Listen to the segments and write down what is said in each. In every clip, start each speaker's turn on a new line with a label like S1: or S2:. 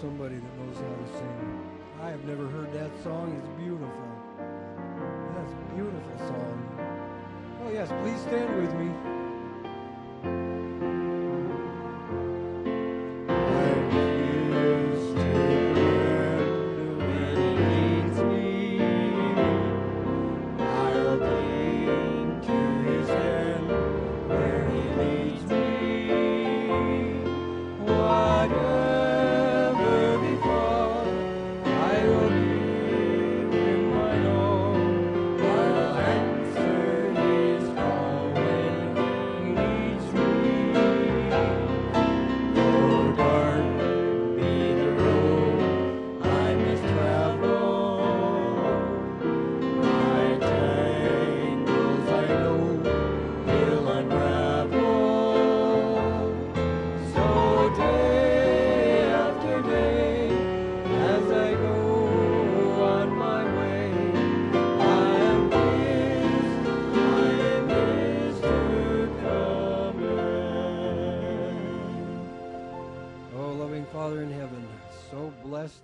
S1: somebody that knows how to sing. I have never heard that song. It's beautiful. That's a beautiful song. Oh yes, please stand with me.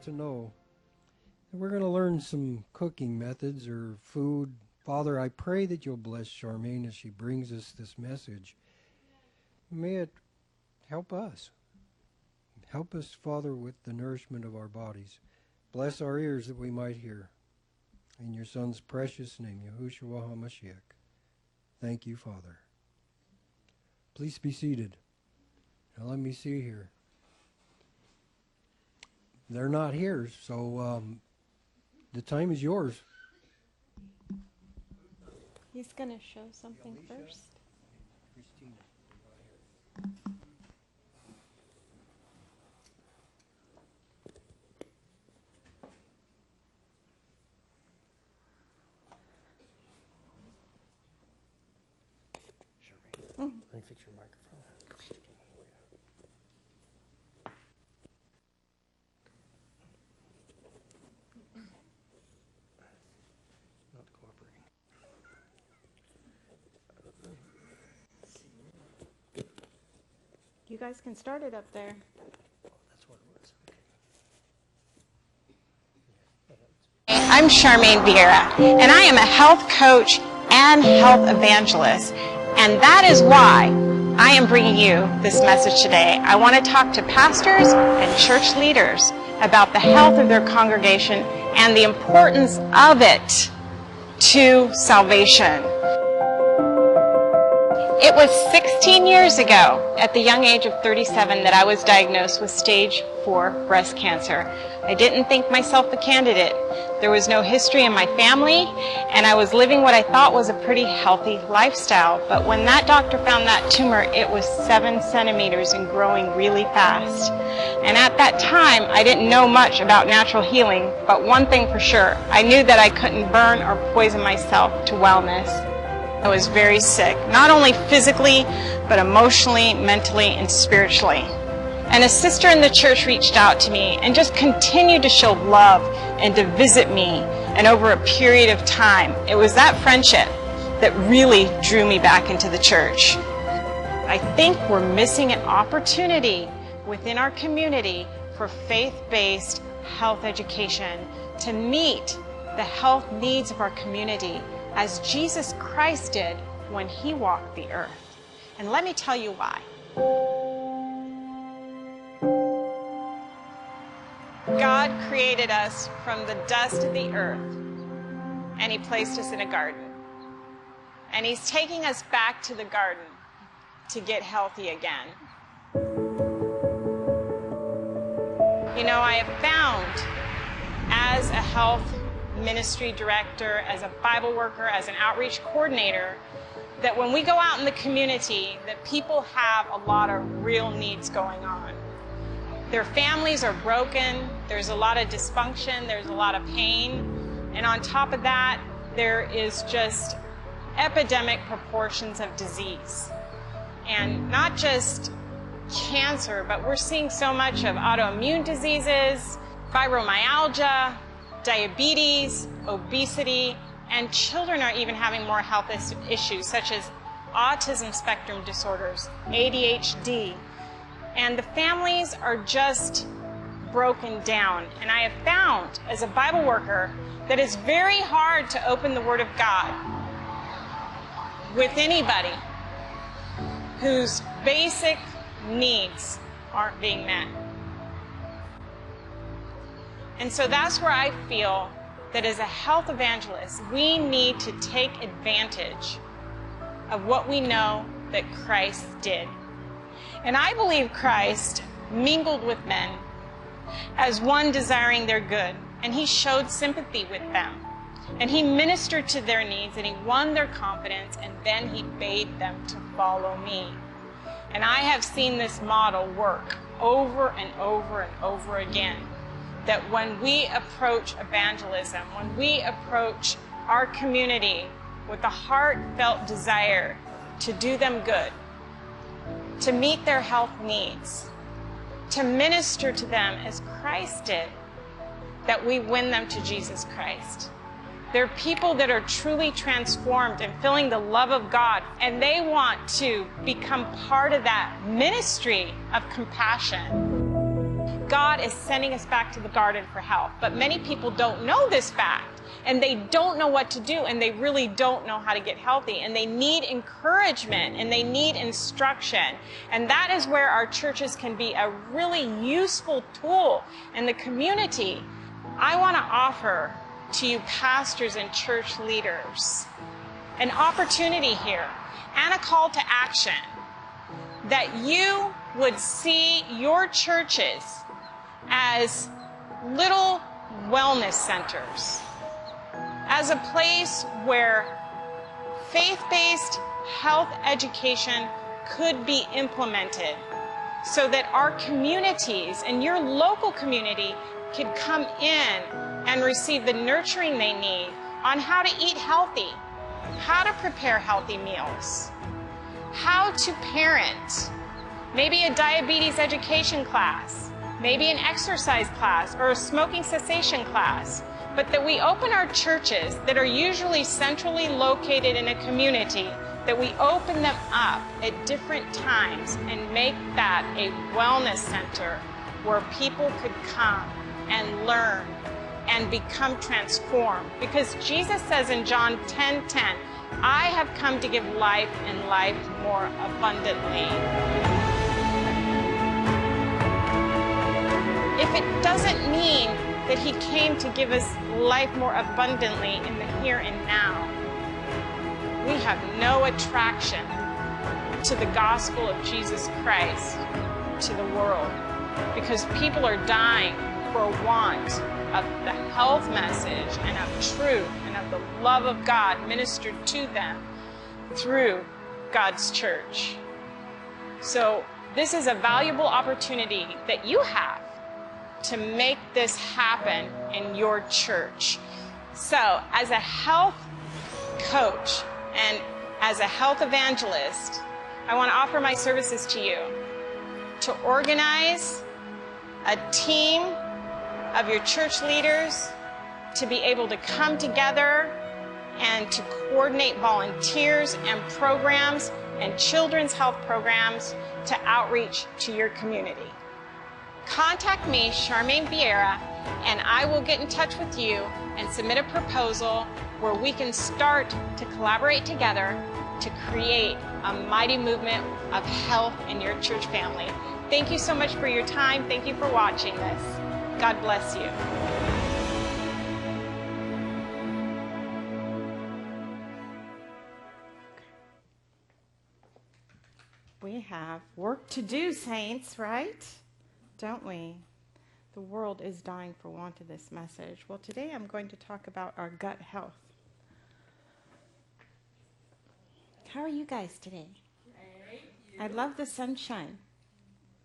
S1: To know. And we're going to learn some cooking methods or food. Father, I pray that you'll bless Charmaine as she brings us this message. May it help us. Help us, Father, with the nourishment of our bodies. Bless our ears that we might hear. In your Son's precious name, Yahushua HaMashiach. Thank you, Father. Please be seated. Now let me see here. They're not here, so the time is yours.
S2: He's going to show something first.
S1: Christina, Charmaine, let me fix your microphone.
S2: You guys can start it up there.
S1: That's what it was.
S2: Okay. I'm Charmaine Vierra, and I am a health coach and health evangelist. And that is why I am bringing you this message today. I want to talk to pastors and church leaders about the health of their congregation and the importance of it to salvation. It was 16 years ago, at the young age of 37, that I was diagnosed with stage 4 breast cancer. I didn't think myself a candidate. There was no history in my family, and I was living what I thought was a pretty healthy lifestyle. But when that doctor found that tumor, it was 7 centimeters and growing really fast. And at that time, I didn't know much about natural healing, but one thing for sure, I knew that I couldn't burn or poison myself to wellness. I was very sick, not only physically, but emotionally, mentally, and spiritually. And a sister in the church reached out to me and just continued to show love and to visit me. And over a period of time, it was that friendship that really drew me back into the church. I think we're missing an opportunity within our community for faith-based health education to meet the health needs of our community, as Jesus Christ did when he walked the earth. And let me tell you why. God created us from the dust of the earth, and he placed us in a garden. And he's taking us back to the garden to get healthy again. You know, I have found, as a health ministry director, as a Bible worker, as an outreach coordinator, that when we go out in the community, that people have a lot of real needs going on. Their families are broken, there's a lot of dysfunction, there's a lot of pain, and on top of that, there is just epidemic proportions of disease. And not just cancer, but we're seeing so much of autoimmune diseases, fibromyalgia, diabetes, obesity, and children are even having more health issues such as autism spectrum disorders, ADHD. And the families are just broken down. And I have found, as a Bible worker, that it's very hard to open the Word of God with anybody whose basic needs aren't being met. And so that's where I feel that as a health evangelist, we need to take advantage of what we know that Christ did. And I believe Christ mingled with men as one desiring their good, and he showed sympathy with them. And he ministered to their needs, and he won their confidence, and then he bade them to follow me. And I have seen this model work over and over and over again, that when we approach evangelism, when we approach our community with a heartfelt desire to do them good, to meet their health needs, to minister to them as Christ did, that we win them to Jesus Christ. They're people that are truly transformed and feeling the love of God, and they want to become part of that ministry of compassion. God is sending us back to the garden for health, but many people don't know this fact, and they don't know what to do, and they really don't know how to get healthy, and they need encouragement, and they need instruction. And that is where our churches can be a really useful tool in the community. I want to offer to you pastors and church leaders an opportunity here and a call to action, that you would see your churches as little wellness centers, as a place where faith-based health education could be implemented, so that our communities and your local community could come in and receive the nurturing they need on how to eat healthy, how to prepare healthy meals, how to parent, maybe a diabetes education class, maybe an exercise class or a smoking cessation class, but that we open our churches that are usually centrally located in a community, that we open them up at different times and make that a wellness center where people could come and learn and become transformed. Because Jesus says in John 10:10, I have come to give life and life more abundantly. If it doesn't mean that he came to give us life more abundantly in the here and now, we have no attraction to the gospel of Jesus Christ to the world, because people are dying for want of the health message and of truth and of the love of God ministered to them through God's church. So this is a valuable opportunity that you have to make this happen in your church. So as a health coach and as a health evangelist, I want to offer my services to you to organize a team of your church leaders to be able to come together and to coordinate volunteers and programs and children's health programs to outreach to your community. Contact me, Charmaine Vierra, and I will get in touch with you and submit a proposal where we can start to collaborate together to create a mighty movement of health in your church family. Thank you so much for your time. Thank you for watching this. God bless you. We have work to do, saints, right? Don't we? The world is dying for want of this message. Well, today I'm going to talk about our gut health. How are you guys today? I love the sunshine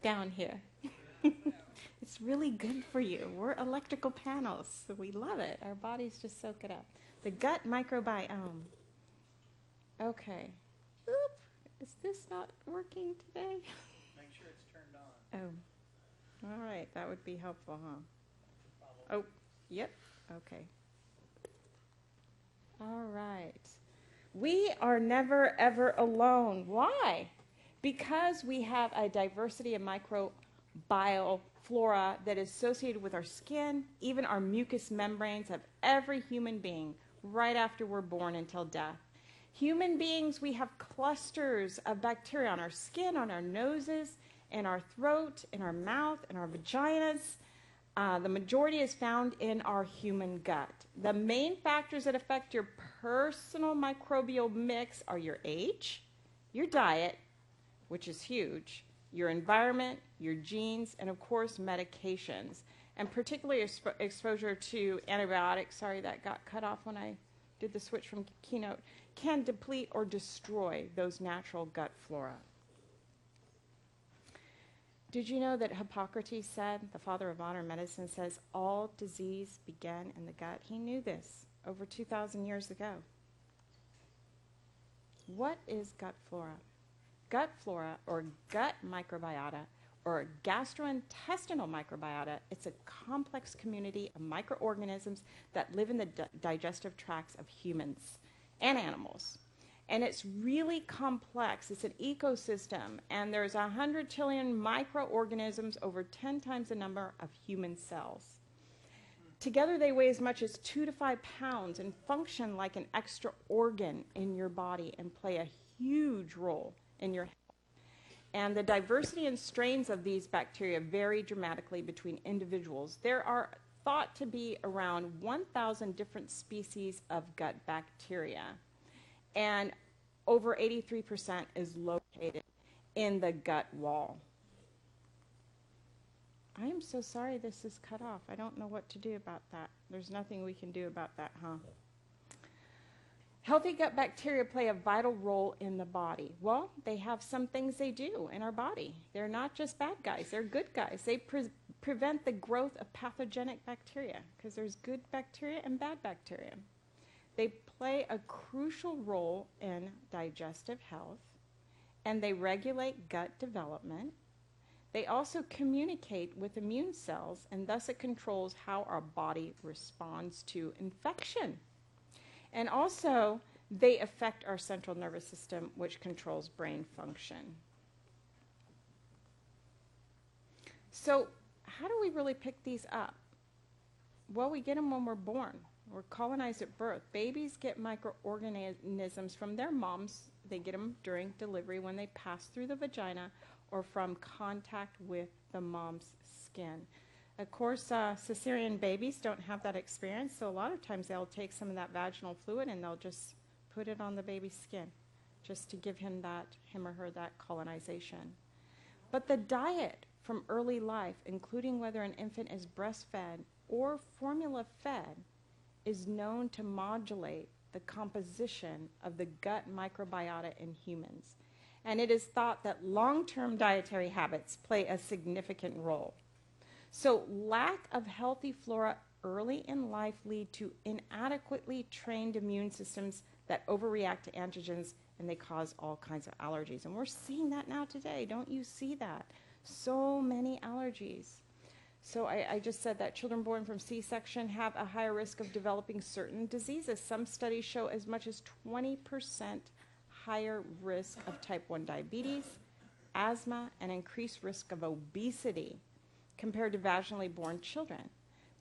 S2: down here. It's really good for you. We're electrical panels, so we love it. Our bodies just soak it up. The gut microbiome. Okay. Oop. Is this not working today?
S3: Make sure it's turned on.
S2: Oh. All right. That would be helpful, huh? Probably. Oh, yep. Okay. All right. We are never, ever alone. Why? Because we have a diversity of
S4: bioflora that is associated with our skin, even our mucous membranes of every human being right after we're born until death. Human beings, we have clusters of bacteria on our skin, on our noses, in our throat, in our mouth, in our vaginas. The majority is found in our human gut. The main factors that affect your personal microbial mix are your age, your diet, which is huge, your environment, your genes, and of course medications. And particularly exposure to antibiotics, sorry that got cut off when I did the switch from Keynote, can deplete or destroy those natural gut flora. Did you know that Hippocrates said, the father of modern medicine, says all disease began in the gut? He knew this over 2,000 years ago. What is gut flora? Gut flora, or gut microbiota, or gastrointestinal microbiota, it's a complex community of microorganisms that live in the digestive tracts of humans and animals. And it's really complex. It's an ecosystem, and there's 100 trillion microorganisms, over 10 times the number of human cells. Together they weigh as much as 2 to 5 pounds and function like an extra organ in your body and play a huge role in your health. And the diversity and strains of these bacteria vary dramatically between individuals. There are thought to be around 1,000 different species of gut bacteria, and over 83% is located in the gut wall. I am so sorry this is cut off. I don't know what to do about that. There's nothing we can do about that, huh? Healthy gut bacteria play a vital role in the body. Well, they have some things they do in our body. They're not just bad guys, they're good guys. They prevent the growth of pathogenic bacteria, because there's good bacteria and bad bacteria. They play a crucial role in digestive health, and they regulate gut development. They also communicate with immune cells, and thus it controls how our body responds to infection. And also, they affect our central nervous system, which controls brain function. So, how do we really pick these up? Well, we get them when we're born. We're colonized at birth. Babies get microorganisms from their moms. They get them during delivery when they pass through the vagina or from contact with the mom's skin. Of course, cesarean babies don't have that experience, so a lot of times they'll take some of that vaginal fluid and they'll just put it on the baby's skin just to give him or her that colonization. But the diet from early life, including whether an infant is breastfed or formula fed, is known to modulate the composition of the gut microbiota in humans. And it is thought that long-term dietary habits play a significant role. So lack of healthy flora early in life lead to inadequately trained immune systems that overreact to antigens, and they cause all kinds of allergies. And we're seeing that now today. Don't you see that? So many allergies. So I just said that children born from C-section have a higher risk of developing certain diseases. Some studies show as much as 20% higher risk of type 1 diabetes, asthma, and increased risk of obesity compared to vaginally born children.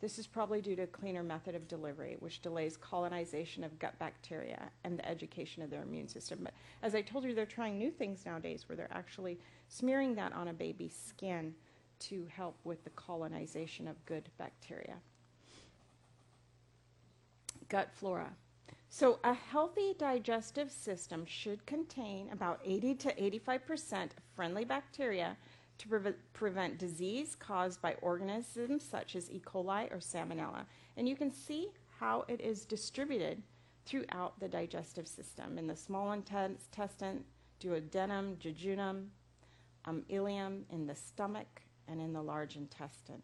S4: This is probably due to a cleaner method of delivery, which delays colonization of gut bacteria and the education of their immune system. But as I told you, they're trying new things nowadays where they're actually smearing that on a baby's skin to help with the colonization of good bacteria. Gut flora. So a healthy digestive system should contain about 80 to 85% of friendly bacteria to prevent disease caused by organisms such as E. coli or Salmonella. And you can see how it is distributed throughout the digestive system in the small intestine, duodenum, jejunum, ileum, in the stomach, and in the large intestine.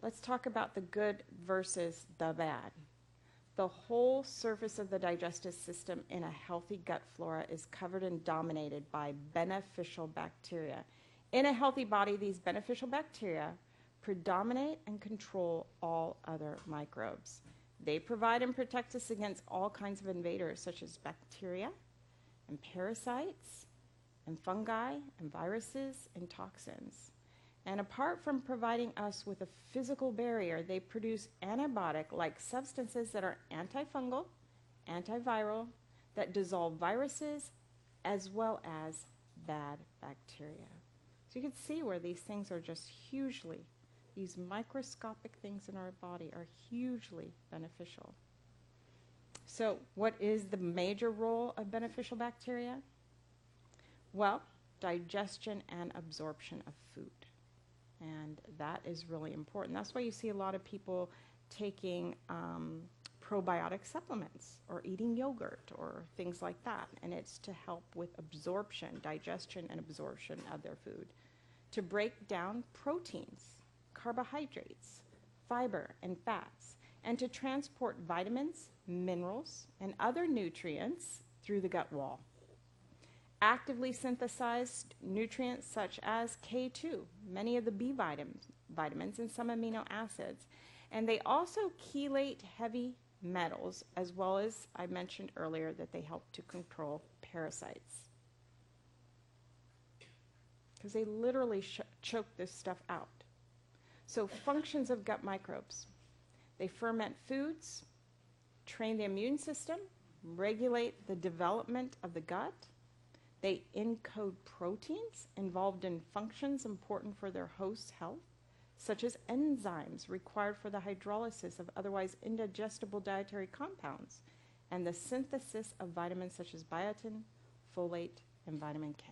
S4: Let's talk about the good versus the bad. The whole surface of the digestive system in a healthy gut flora is covered and dominated by beneficial bacteria. In a healthy body, these beneficial bacteria predominate and control all other microbes. They provide and protect us against all kinds of invaders, such as bacteria and parasites and fungi and viruses and toxins. And apart from providing us with a physical barrier, they produce antibiotic-like substances that are antifungal, antiviral, that dissolve viruses as well as bad bacteria. So you can see where these things are just hugely, these microscopic things in our body are hugely beneficial. So what is the major role of beneficial bacteria? Well, digestion and absorption of food. And that is really important. That's why you see a lot of people taking probiotic supplements or eating yogurt or things like that. And it's to help with absorption, digestion and absorption of their food. To break down proteins, carbohydrates, fiber, and fats, and to transport vitamins, minerals, and other nutrients through the gut wall. Actively synthesized nutrients such as K2, many of the B vitamins, and some amino acids. And they also chelate heavy metals, as well as I mentioned earlier that they help to control parasites. Because they literally choke this stuff out. So functions of gut microbes. They ferment foods, train the immune system, regulate the development of the gut. They encode proteins involved in functions important for their host's health, such as enzymes required for the hydrolysis of otherwise indigestible dietary compounds, and the synthesis of vitamins such as biotin, folate, and vitamin K.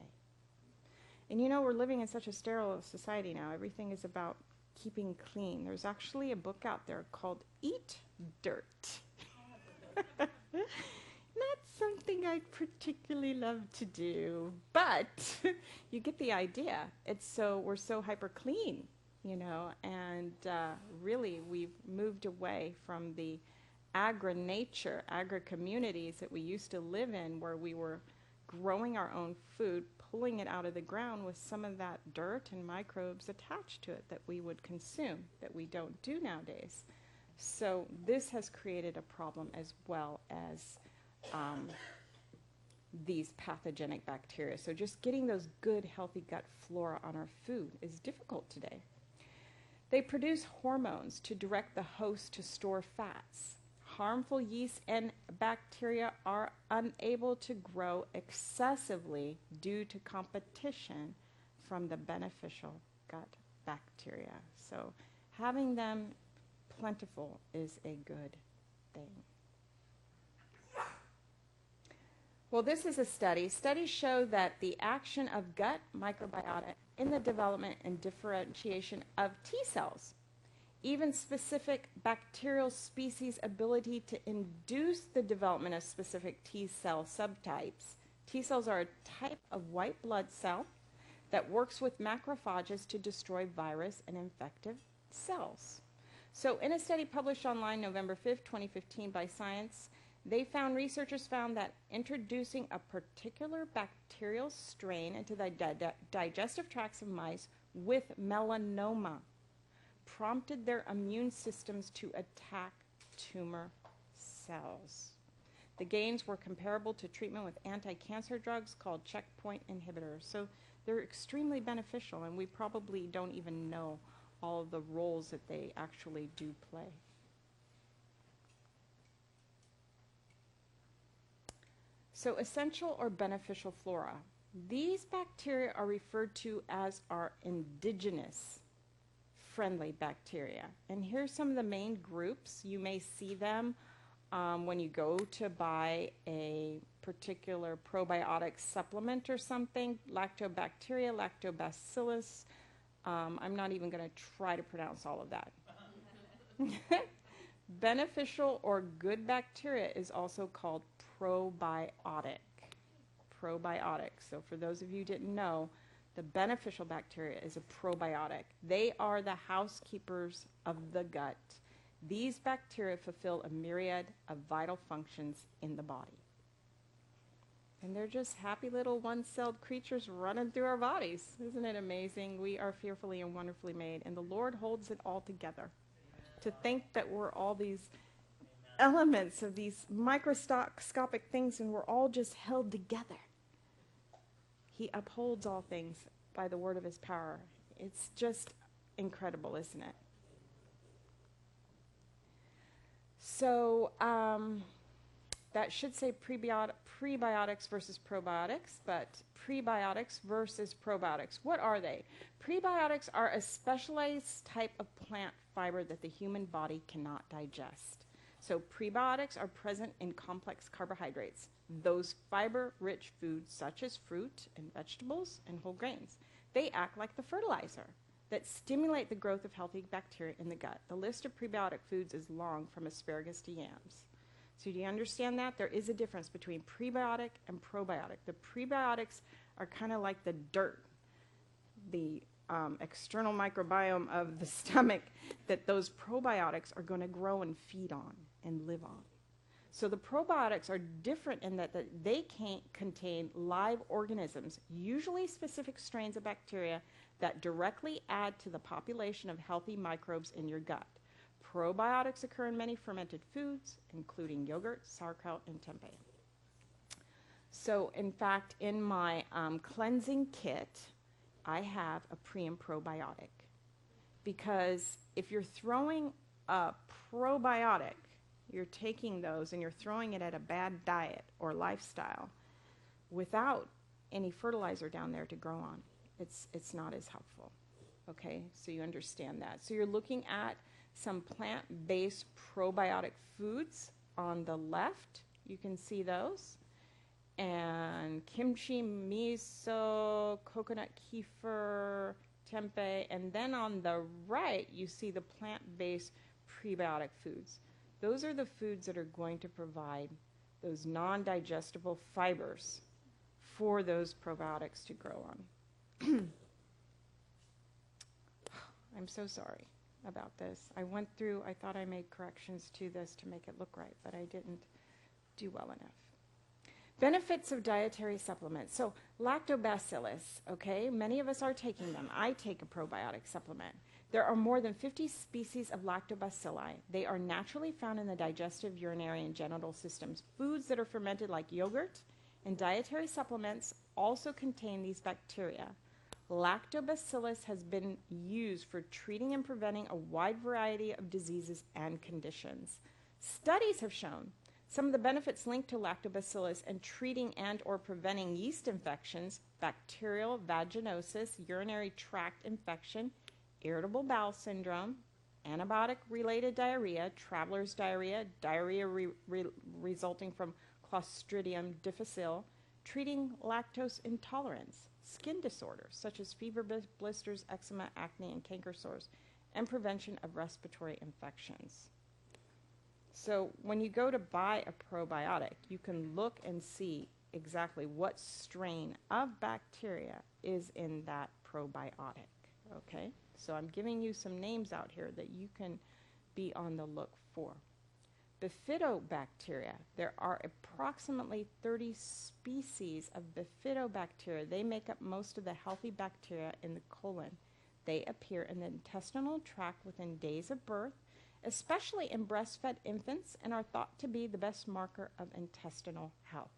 S4: And you know, we're living in such a sterile society now. Everything is about keeping clean. There's actually a book out there called Eat Dirt. Not something I particularly love to do, but you get the idea. We're so hyper clean, you know, and really we've moved away from the agri-nature, agri-communities that we used to live in, where we were growing our own food, pulling it out of the ground with some of that dirt and microbes attached to it that we would consume, that we don't do nowadays. So this has created a problem as well as these pathogenic bacteria. So just getting those good, healthy gut flora on our food is difficult today. They produce hormones to direct the host to store fats. Harmful yeast and bacteria are unable to grow excessively due to competition from the beneficial gut bacteria. So having them plentiful is a good thing. Well, this is a study. Studies show that the action of gut microbiota in the development and differentiation of T cells, even specific bacterial species' ability to induce the development of specific T cell subtypes. T cells are a type of white blood cell that works with macrophages to destroy virus and infective cells. So in a study published online November 5th, 2015 by Science, researchers found that introducing a particular bacterial strain into the digestive tracts of mice with melanoma prompted their immune systems to attack tumor cells. The gains were comparable to treatment with anti-cancer drugs called checkpoint inhibitors. So they're extremely beneficial, and we probably don't even know all of the roles that they actually do play. So essential or beneficial flora. These bacteria are referred to as our indigenous friendly bacteria. And here's some of the main groups. You may see them when you go to buy a particular probiotic supplement or something. Lactobacteria, lactobacillus. I'm not even going to try to pronounce all of that. Beneficial or good bacteria is also called probiotic. Probiotic. So for those of you who didn't know, the beneficial bacteria is a probiotic. They are the housekeepers of the gut. These bacteria fulfill a myriad of vital functions in the body. And they're just happy little one-celled creatures running through our bodies. Isn't it amazing? We are fearfully and wonderfully made, and the Lord holds it all together. To think that we're all these elements of these microscopic things, and we're all just held together He upholds all things by the word of his power. It's just incredible, isn't it? So that should say prebiotics versus probiotics, but prebiotics versus probiotics. What are they? Prebiotics are a specialized type of plant fiber that the human body cannot digest. So prebiotics are present in complex carbohydrates, those fiber-rich foods such as fruit and vegetables and whole grains. They act like the fertilizer that stimulate the growth of healthy bacteria in the gut. The list of prebiotic foods is long, from asparagus to yams. So do you understand that? There is a difference between prebiotic and probiotic. The prebiotics are kind of like the dirt, the external microbiome of the stomach that those probiotics are going to grow and feed on and live on. So the probiotics are different in that they can't contain live organisms, usually specific strains of bacteria that directly add to the population of healthy microbes in your gut. Probiotics occur in many fermented foods, including yogurt, sauerkraut, and tempeh. So in fact, in my cleansing kit, I have a pre and probiotic, because if you're throwing a probiotic, you're taking those and you're throwing it at a bad diet or lifestyle without any fertilizer down there to grow on. It's not as helpful. Okay, so you understand that. So you're looking at some plant-based probiotic foods on the left. You can see those. And kimchi, miso, coconut kefir, tempeh, and then on the right you see the plant-based prebiotic foods. Those are the foods that are going to provide those non-digestible fibers for those probiotics to grow on. I'm so sorry about this. I thought I made corrections to this to make it look right, but I didn't do well enough. Benefits of dietary supplements. So lactobacillus, okay, many of us are taking them. I take a probiotic supplement. There are more than 50 species of lactobacilli. They are naturally found in the digestive, urinary, and genital systems. Foods that are fermented like yogurt and dietary supplements also contain these bacteria. Lactobacillus has been used for treating and preventing a wide variety of diseases and conditions. Studies have shown some of the benefits linked to lactobacillus in treating and or preventing yeast infections, bacterial vaginosis, urinary tract infection, irritable bowel syndrome, antibiotic-related diarrhea, traveler's diarrhea, diarrhea resulting from Clostridium difficile, treating lactose intolerance, skin disorders such as fever, blisters, eczema, acne, and canker sores, and prevention of respiratory infections. So when you go to buy a probiotic, you can look and see exactly what strain of bacteria is in that probiotic, okay? So I'm giving you some names out here that you can be on the look for. Bifidobacteria. There are approximately 30 species of bifidobacteria. They make up most of the healthy bacteria in the colon. They appear in the intestinal tract within days of birth, especially in breastfed infants, and are thought to be the best marker of intestinal health.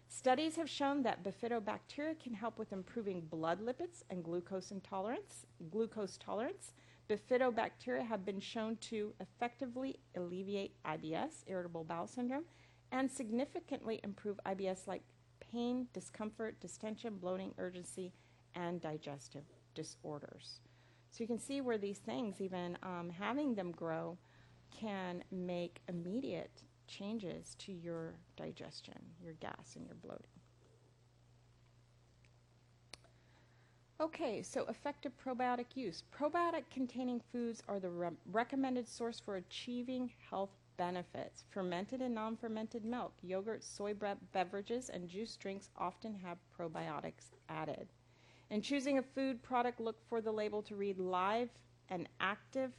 S4: Studies have shown that bifidobacteria can help with improving blood lipids and glucose tolerance. Bifidobacteria have been shown to effectively alleviate IBS, irritable bowel syndrome, and significantly improve IBS-like pain, discomfort, distension, bloating, urgency, and digestive disorders. So you can see where these things, even having them grow, can make immediate changes to your digestion, your gas, and your bloating. Okay, so effective probiotic use. Probiotic-containing foods are the recommended source for achieving health benefits. Fermented and non-fermented milk, yogurt, soy beverages, and juice drinks often have probiotics added. In choosing a food product, look for the label to read live and active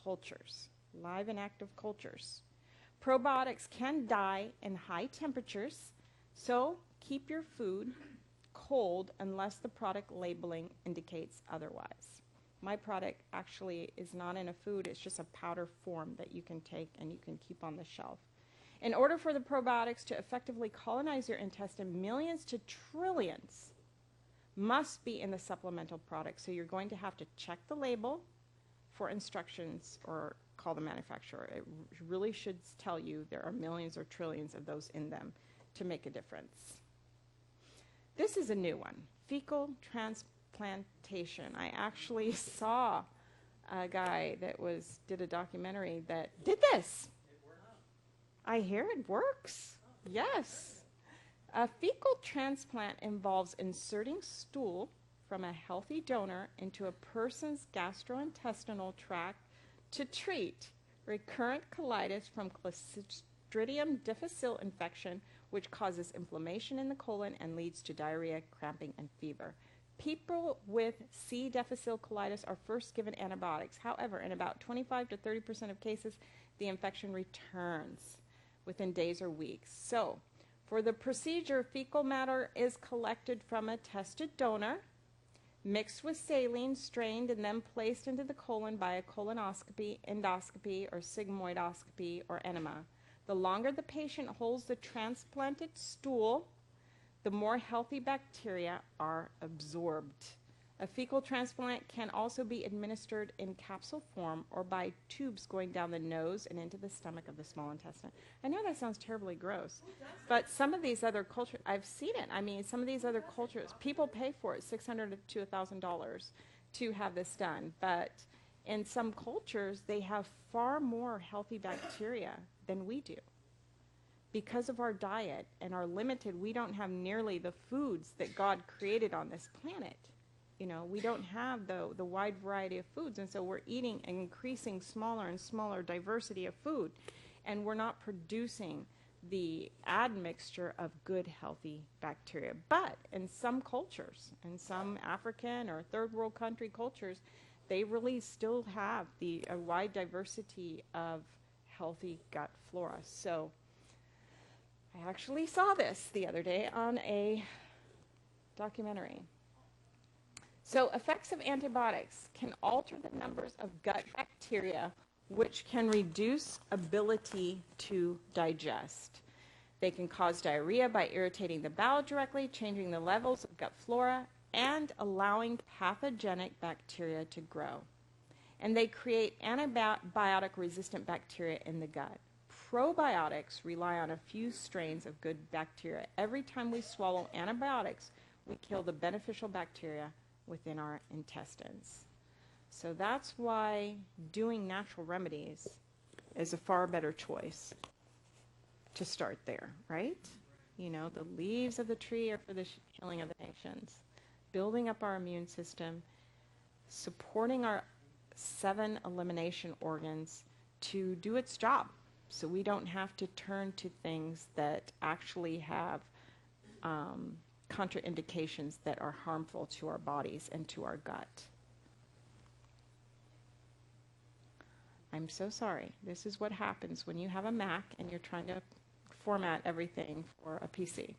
S4: cultures. Live and active cultures. Probiotics can die in high temperatures, so keep your food cold unless the product labeling indicates otherwise. My product actually is not in a food, it's just a powder form that you can take and you can keep on the shelf. In order for the probiotics to effectively colonize your intestine, millions to trillions must be in the supplemental product. So you're going to have to check the label for instructions or call the manufacturer. It really should tell you there are millions or trillions of those in them to make a difference. This is a new one, fecal transplantation. I actually saw a guy that did a documentary that did this. I hear it works. Yes. A fecal transplant involves inserting stool from a healthy donor into a person's gastrointestinal tract to treat recurrent colitis from Clostridium difficile infection, which causes inflammation in the colon and leads to diarrhea, cramping, and fever. People with C. difficile colitis are first given antibiotics. However, in about 25 to 30% of cases, the infection returns within days or weeks. So, for the procedure, fecal matter is collected from a tested donor, mixed with saline, strained, and then placed into the colon by a colonoscopy, endoscopy, or sigmoidoscopy, or enema. The longer the patient holds the transplanted stool, the more healthy bacteria are absorbed. A fecal transplant can also be administered in capsule form or by tubes going down the nose and into the stomach of the small intestine. I know that sounds terribly gross, but some of these other cultures, I've seen it. I mean, some of these other cultures, people pay for it, $600 to $1,000 to have this done. But in some cultures, they have far more healthy bacteria than we do. Because of our diet and our limited, we don't have nearly the foods that God created on this planet. You know, we don't have the wide variety of foods, and so we're eating an increasing smaller and smaller diversity of food, and we're not producing the admixture of good, healthy bacteria. But in some cultures, in some African or third world country cultures, they really still have a wide diversity of healthy gut flora. So I actually saw this the other day on a documentary. So effects of antibiotics can alter the numbers of gut bacteria, which can reduce ability to digest. They can cause diarrhea by irritating the bowel directly, changing the levels of gut flora, and allowing pathogenic bacteria to grow. And they create antibiotic-resistant bacteria in the gut. Probiotics rely on a few strains of good bacteria. Every time we swallow antibiotics, we kill the beneficial bacteria within our intestines. So that's why doing natural remedies is a far better choice to start there, right? You know, the leaves of the tree are for the healing of the nations. Building up our immune system, supporting our 7 elimination organs to do its job, so we don't have to turn to things that actually have contraindications that are harmful to our bodies and to our gut. I'm so sorry. This is what happens when you have a Mac and you're trying to format everything for a PC.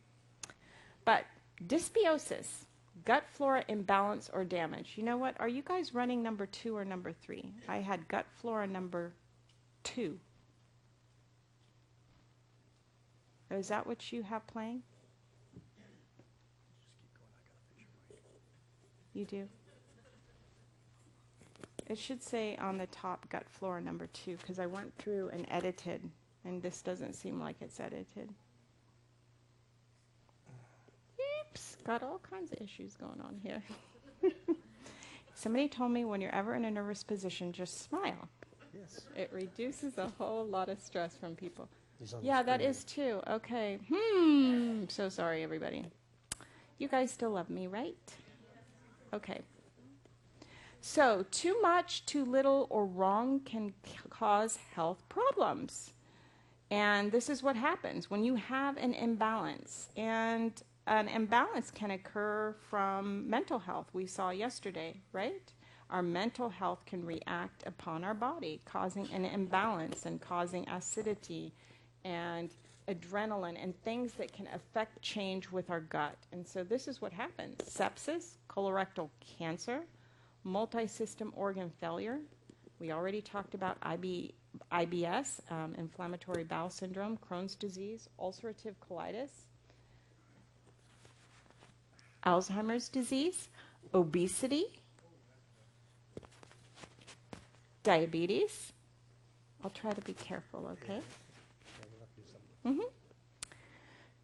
S4: But dysbiosis, gut flora imbalance or damage. You know what? Are you guys running number 2 or number 3? I had gut flora number 2. Is that what you have playing? You do? It should say on the top gut flora number 2, because I went through and edited, and this doesn't seem like it's edited. Oops, got all kinds of issues going on here. Somebody told me when you're ever in a nervous position, just smile.
S1: Yes.
S4: It reduces a whole lot of stress from people.
S1: Yeah,
S4: that is too. Okay. So sorry, everybody. You guys still love me, right? Okay. So, too much, too little, or wrong can cause health problems. And this is what happens when you have an imbalance. And an imbalance can occur from mental health. We saw yesterday, right? Our mental health can react upon our body, causing an imbalance and causing acidity and adrenaline and things that can affect change with our gut. And so this is what happens. Sepsis, colorectal cancer, multi-system organ failure. We already talked about IBS, inflammatory bowel syndrome, Crohn's disease, ulcerative colitis. Alzheimer's disease, obesity, diabetes. I'll try to be careful, okay?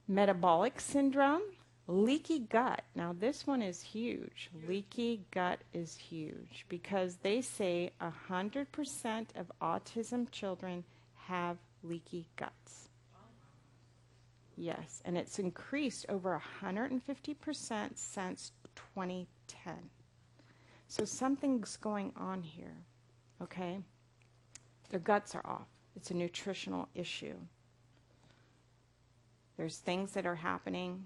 S4: Metabolic syndrome, leaky gut. Now this one is huge. Leaky gut is huge because they say 100% of autism children have leaky guts. Yes, and it's increased over 150% since 2010. So something's going on here, okay? Their guts are off. It's a nutritional issue. There's things that are happening,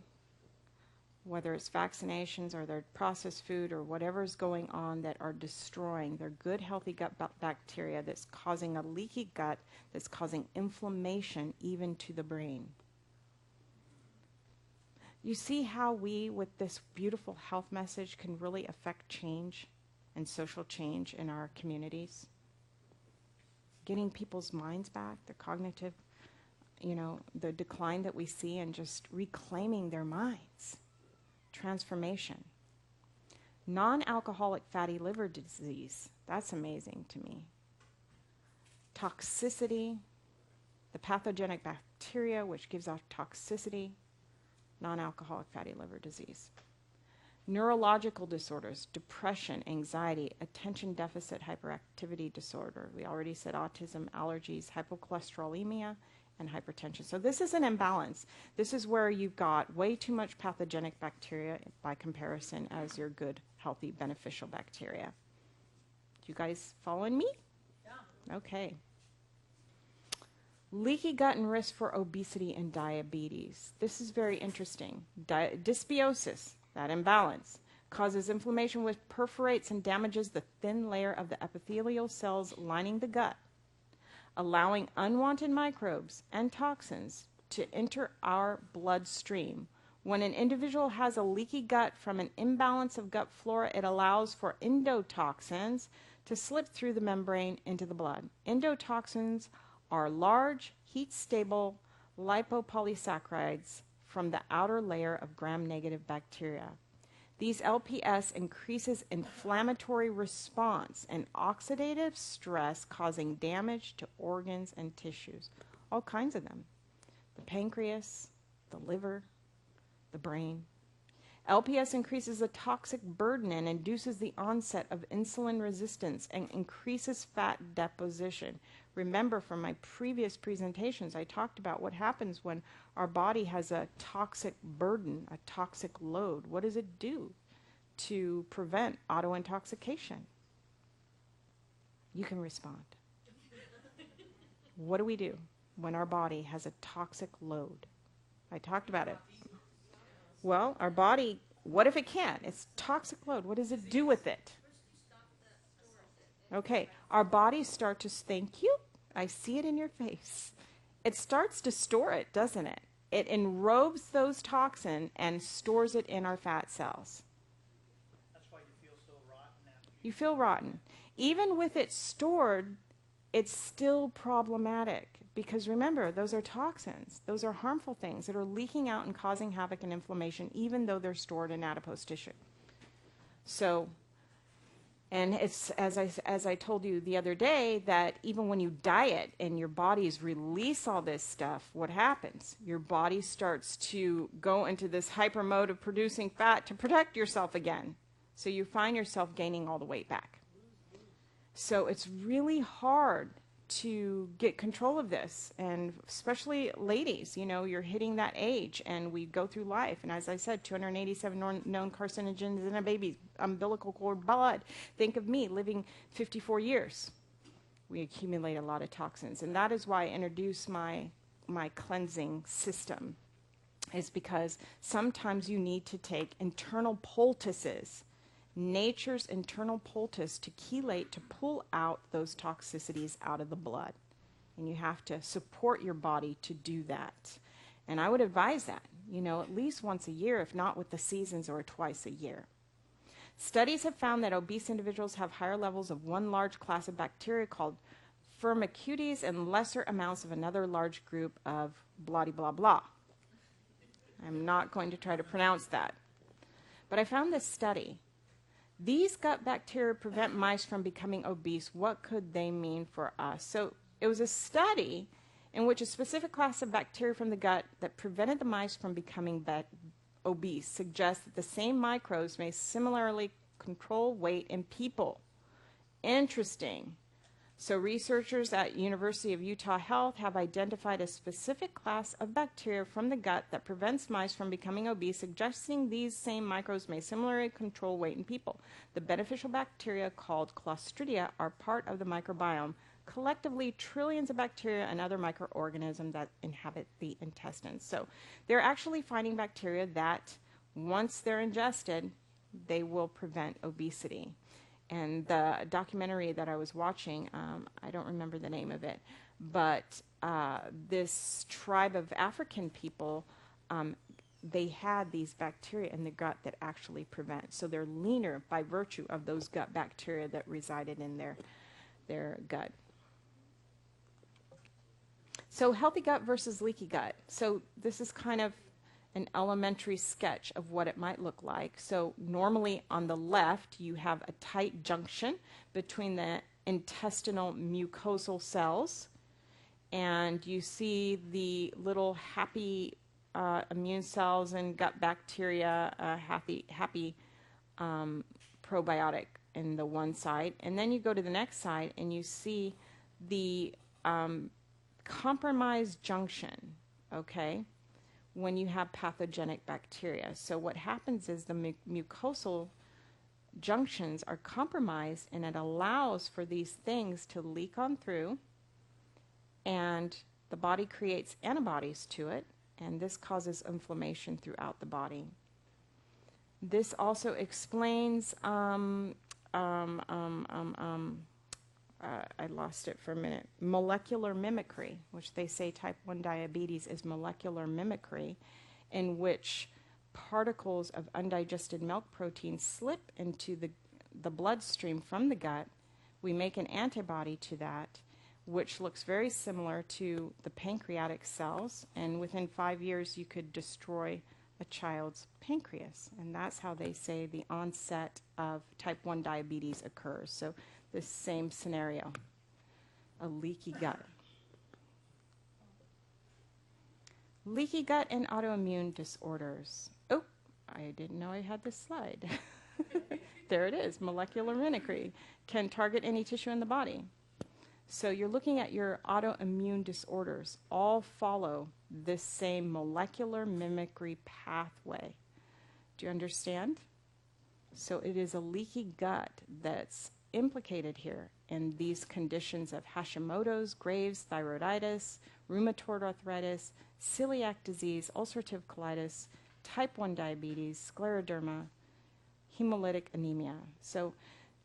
S4: whether it's vaccinations or their processed food or whatever's going on that are destroying their good, healthy gut bacteria that's causing a leaky gut, that's causing inflammation even to the brain. You see how we, with this beautiful health message, can really affect change and social change in our communities? Getting people's minds back, their cognitive, the decline that we see, and just reclaiming their minds. Transformation. Non-alcoholic fatty liver disease. That's amazing to me. Toxicity. The pathogenic bacteria, which gives off toxicity. Non-alcoholic fatty liver disease. Neurological disorders, depression, anxiety, attention deficit hyperactivity disorder. We already said autism, allergies, hypocholesterolemia, and hypertension. So this is an imbalance. This is where you've got way too much pathogenic bacteria by comparison as your good, healthy, beneficial bacteria. You guys following me? Yeah. Okay. Leaky gut and risk for obesity and diabetes. This is very interesting. Dysbiosis, that imbalance, causes inflammation which perforates and damages the thin layer of the epithelial cells lining the gut, allowing unwanted microbes and toxins to enter our bloodstream. When an individual has a leaky gut from an imbalance of gut flora, it allows for endotoxins to slip through the membrane into the blood. Endotoxins are large, heat-stable lipopolysaccharides from the outer layer of gram-negative bacteria. These LPS increases inflammatory response and oxidative stress, causing damage to organs and tissues, all kinds of them. The pancreas, the liver, the brain. LPS increases the toxic burden and induces the onset of insulin resistance and increases fat deposition. Remember from my previous presentations, I talked about what happens when our body has a toxic burden, a toxic load. What does it do to prevent autointoxication? You can respond. What do we do when our body has a toxic load? I talked about it. Well, our body, what if it can't? It's toxic load. What does it do with it? Okay, our bodies start to, thank you, I see it in your face. It starts to store it, doesn't it? It enrobes those toxins and stores it in our fat cells.
S3: That's why you feel so rotten after
S4: you feel rotten. Even with it stored, it's still problematic. Because remember, those are toxins. Those are harmful things that are leaking out and causing havoc and inflammation, even though they're stored in adipose tissue. So, and it's, as I told you the other day, that even when you diet and your bodies release all this stuff, what happens? Your body starts to go into this hyper mode of producing fat to protect yourself again. So you find yourself gaining all the weight back. So it's really hard to get control of this, and especially ladies, you're hitting that age and we go through life, and as I said, 287 known carcinogens in a baby's umbilical cord blood. Think of me living 54 years. We accumulate a lot of toxins, and that is why I introduce my cleansing system, is because sometimes you need to take internal poultices, nature's internal poultice, to chelate, to pull out those toxicities out of the blood. And you have to support your body to do that. And I would advise that, at least once a year, if not with the seasons, or twice a year. Studies have found that obese individuals have higher levels of one large class of bacteria called Firmicutes and lesser amounts of another large group of blah, blah, blah. I'm not going to try to pronounce that. But I found this study. These gut bacteria prevent mice from becoming obese. What could they mean for us? So it was a study in which a specific class of bacteria from the gut that prevented the mice from becoming obese suggests that the same microbes may similarly control weight in people. Interesting. So researchers at University of Utah Health have identified a specific class of bacteria from the gut that prevents mice from becoming obese, suggesting these same microbes may similarly control weight in people. The beneficial bacteria called Clostridia are part of the microbiome, collectively trillions of bacteria and other microorganisms that inhabit the intestines. So they're actually finding bacteria that, once they're ingested, they will prevent obesity. And the documentary that I was watching, I don't remember the name of it, but this tribe of African people, they had these bacteria in the gut that actually prevent. So they're leaner by virtue of those gut bacteria that resided in their gut. So healthy gut versus leaky gut. So this is kind of an elementary sketch of what it might look like. So normally on the left, you have a tight junction between the intestinal mucosal cells, and you see the little happy immune cells and gut bacteria, happy probiotic in the one side. And then you go to the next side and you see the compromised junction, okay, when you have pathogenic bacteria. So what happens is the mucosal junctions are compromised, and it allows for these things to leak on through, and the body creates antibodies to it, and this causes inflammation throughout the body. This also explains I lost it for a minute. Molecular mimicry, which they say type 1 diabetes is molecular mimicry, in which particles of undigested milk protein slip into the bloodstream from the gut. We make an antibody to that, which looks very similar to the pancreatic cells, and within 5 years you could destroy a child's pancreas. And that's how they say the onset of type 1 diabetes occurs. So this same scenario, a leaky gut. Leaky gut and autoimmune disorders. Oh, I didn't know I had this slide. There it is, molecular mimicry. Can target any tissue in the body. So you're looking at your autoimmune disorders. All follow this same molecular mimicry pathway. Do you understand? So it is a leaky gut that's implicated here in these conditions of Hashimoto's, Graves, thyroiditis, rheumatoid arthritis, celiac disease, ulcerative colitis, type 1 diabetes, scleroderma, hemolytic anemia. So